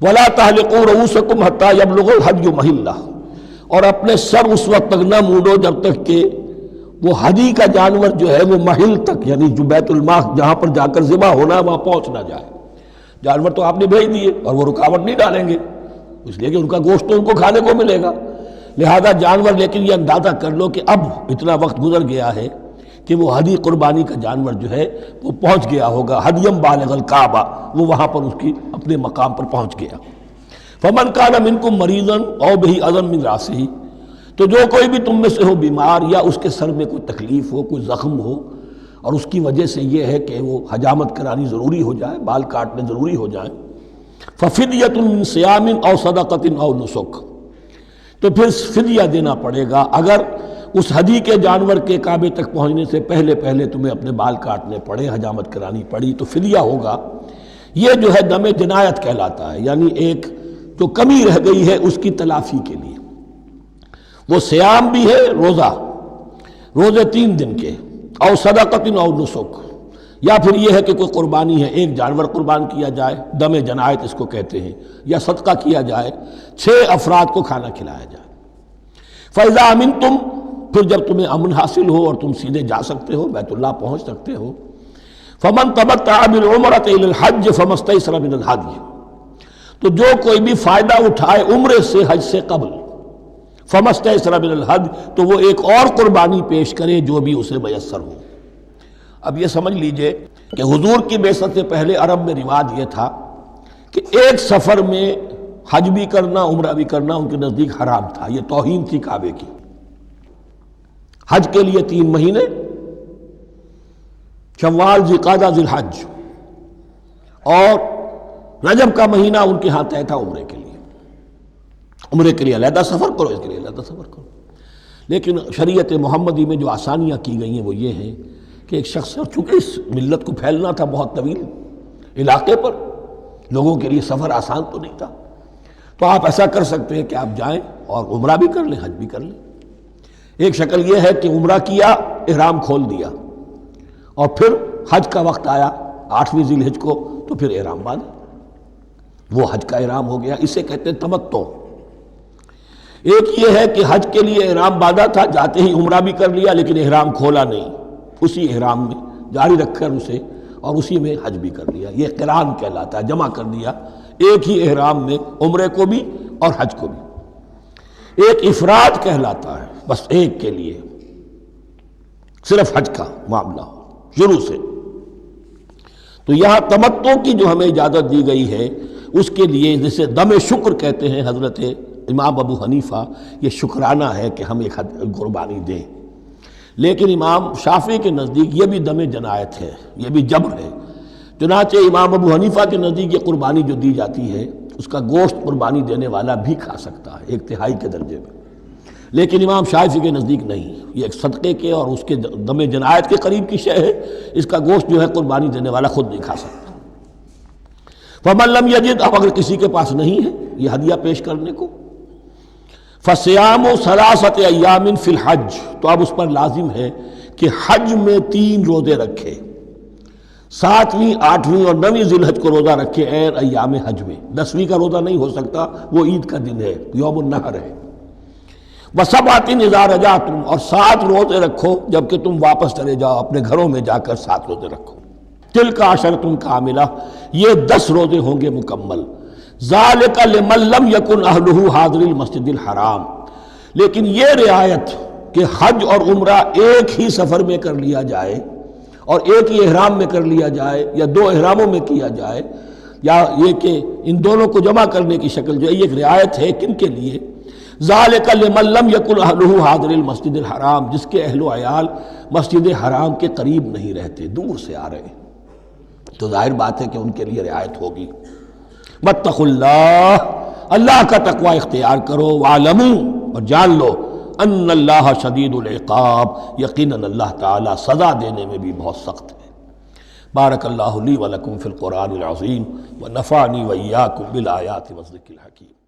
وَلَا تَحْلِقُوا رُؤُوسَكُمْ حَتَّى يَبْلُغَ الْهَدْيُ مَحِلَّهُ، اور اپنے سر اس وقت تک نہ مونڈو جب تک کہ وہ ہدی کا جانور جو ہے وہ محل تک، یعنی جو بیت الماء جہاں پر جا کر ذبح ہونا ہے وہاں پہنچ نہ جائے۔ جانور تو آپ نے بھیج دیے اور وہ رکاوٹ نہیں ڈالیں گے، اس لیے کہ ان کا گوشت تو ان کو کھانے کو ملے گا، لہذا جانور، لیکن یہ اندازہ کر لو کہ اب اتنا وقت گزر گیا ہے کہ وہ ہدی قربانی کا جانور جو ہے وہ پہنچ گیا ہوگا، ہدیم بالغ الکعبہ، وہ وہاں پر اس کی اپنے مقام پر پہنچ گیا۔ فمن کان منکم مریضا او بہ اذی من راسہ، تو جو کوئی بھی تم میں سے ہو بیمار یا اس کے سر میں کوئی تکلیف ہو، کوئی زخم ہو، اور اس کی وجہ سے یہ ہے کہ وہ حجامت کرانی ضروری ہو جائے، بال کاٹنے ضروری ہو جائیں، ففدیۃ من صیام او صدقۃ او نسک، تو پھر فدیہ دینا پڑے گا۔ اگر اس ہدی کے جانور کے کعبے تک پہنچنے سے پہلے تمہیں اپنے بال کاٹنے پڑے، حجامت کرانی پڑی، تو فدیہ ہوگا۔ یہ جو ہے دم جنایت کہلاتا ہے، یعنی ایک جو کمی رہ گئی ہے اس کی تلافی کے لیے۔ وہ صیام بھی ہے، روزے 3 دن کے، او صدقۃ او نسک، یا پھر یہ ہے کہ کوئی قربانی ہے، ایک جانور قربان کیا جائے، دم جنایت اس کو کہتے ہیں، یا صدقہ کیا جائے، 6 افراد کو کھانا کھلایا جائے۔ فَإِذَا أَمِنْتُمْ، پھر جب تمہیں امن حاصل ہو اور تم سیدھے جا سکتے ہو، بیت اللہ پہنچ سکتے ہو، فَمَنْ تَمَتَّعَ بِالْعُمْرَةِ إِلَى الْحَجِّ فَمَا اسْتَيْسَرَ مِنَ الْهَدْيِ، تو جو کوئی بھی فائدہ اٹھائے عمرے سے حج سے قبل، فَمَا اسْتَيْسَرَ مِنَ الْهَدْيِ، تو وہ ایک اور قربانی پیش کرے جو بھی اسے میسر ہو۔ اب یہ سمجھ لیجئے کہ حضور کی بعثت سے پہلے عرب میں رواج یہ تھا کہ ایک سفر میں حج بھی کرنا، عمرہ بھی کرنا ان کے نزدیک حرام تھا، یہ توہین تھی کعبے کی۔ حج کے لیے 3 مہینے، شوال، ذوالقعدہ، ذوالحج، اور رجب کا مہینہ ان کے ہاں طے تھا عمرے کے لیے۔ عمرے کے لیے علیحدہ سفر کرو، اس کے لیے علیحدہ سفر کرو۔ لیکن شریعت محمدی میں جو آسانیاں کی گئی ہیں وہ یہ ہیں کہ ایک شخص، اور چونکہ اس ملت کو پھیلنا تھا بہت طویل علاقے پر، لوگوں کے لیے سفر آسان تو نہیں تھا، تو آپ ایسا کر سکتے ہیں کہ آپ جائیں اور عمرہ بھی کر لیں، حج بھی کر لیں۔ ایک شکل یہ ہے کہ عمرہ کیا، احرام کھول دیا، اور پھر حج کا وقت آیا 8ویں ذی الحج کو، تو پھر احرام باندھا، وہ حج کا احرام ہو گیا، اسے کہتے ہیں تمتع۔ ایک یہ ہے کہ حج کے لیے احرام باندھا تھا، جاتے ہی عمرہ بھی کر لیا لیکن احرام کھولا نہیں، اسی احرام میں جاری رکھ کر اسے، اور اسی میں حج بھی کر لیا، یہ قران کہلاتا ہے، جمع کر دیا ایک ہی احرام میں عمرے کو بھی اور حج کو بھی۔ ایک افراد کہلاتا ہے، بس ایک کے لیے صرف حج کا معاملہ ہو شروع سے۔ تو یہاں تمتع کی جو ہمیں اجازت دی گئی ہے اس کے لیے، جسے دم شکر کہتے ہیں حضرت امام ابو حنیفہ، یہ شکرانہ ہے کہ ہم ایک قربانی دیں۔ لیکن امام شافعی کے نزدیک یہ بھی دم جنایت ہے، یہ بھی جبر ہے، چنانچہ امام ابو حنیفہ کے نزدیک یہ قربانی جو دی جاتی ہے اس کا گوشت قربانی دینے والا بھی کھا سکتا ہے 1/3 کے درجے میں، لیکن امام شافعی کے نزدیک نہیں، یہ ایک صدقے کے اور اس کے دم جنایت کے قریب کی شے ہے، اس کا گوشت جو ہے قربانی دینے والا خود نہیں کھا سکتا۔ فَمَن لَّمْ يَجِدْ، اب اگر کسی کے پاس نہیں ہے یہ ہدیہ پیش کرنے کو، فَصِيَامُ ثَلَاثَةِ أَيَّامٍ فِي الْحَجِّ، تو اب اس پر لازم ہے کہ حج میں 3 روزے رکھے، 7ویں، 8ویں اور 9ویں ذی الحج کو روزہ رکھے غیر ایام حج میں۔ 10ویں کا روزہ نہیں ہو سکتا، وہ عید کا دن ہے، یوم النحر ہے۔ وَسَبْعَةٍ إِذَا رَجَعْتُمْ، اور 7 روزے رکھو جب کہ تم واپس چلے جاؤ، اپنے گھروں میں جا کر 7 روزے رکھو۔ تِلْکَ عَشَرَةٌ کاملہ، یہ 10 روزے ہوں گے مکمل۔ ذَلِكَ لِمَن لَّمْ يَكُنْ أَهْلُهُ حَاضِرِ الْمَسْجِدِ الْحَرَامِ، لیکن یہ رعایت کہ حج اور عمرہ ایک ہی سفر میں کر لیا جائے اور ایک ہی احرام میں کر لیا جائے یا 2 احراموں میں کیا جائے، یا یہ کہ ان دونوں کو جمع کرنے کی شکل جو ہے، یہ ایک رعایت ہے کن کے لیے؟ ذَلِكَ لِمَن لَّمْ يَكُنْ أَهْلُهُ حَاضِرِ الْمَسْجِدِ الْحَرَامِ، جس کے اہل و عیال مسجد حرام کے قریب نہیں رہتے، دور سے آ رہے ہیں، تو ظاہر بات ہے کہ ان کے لیے رعایت ہوگی۔ وَاتَّقُوا اللَّهَ، اللہ کا تقوی اختیار کرو، وَاعْلَمُوا، اور جان لو، ان اللہ شدید العقاب، یقیناً اللہ تعالیٰ سزا دینے میں بھی بہت سخت ہے۔ بارک اللہ لی ولکم فی القرآن العظیم ونفعنی وإیاکم بالآیات والذکر الحکیم۔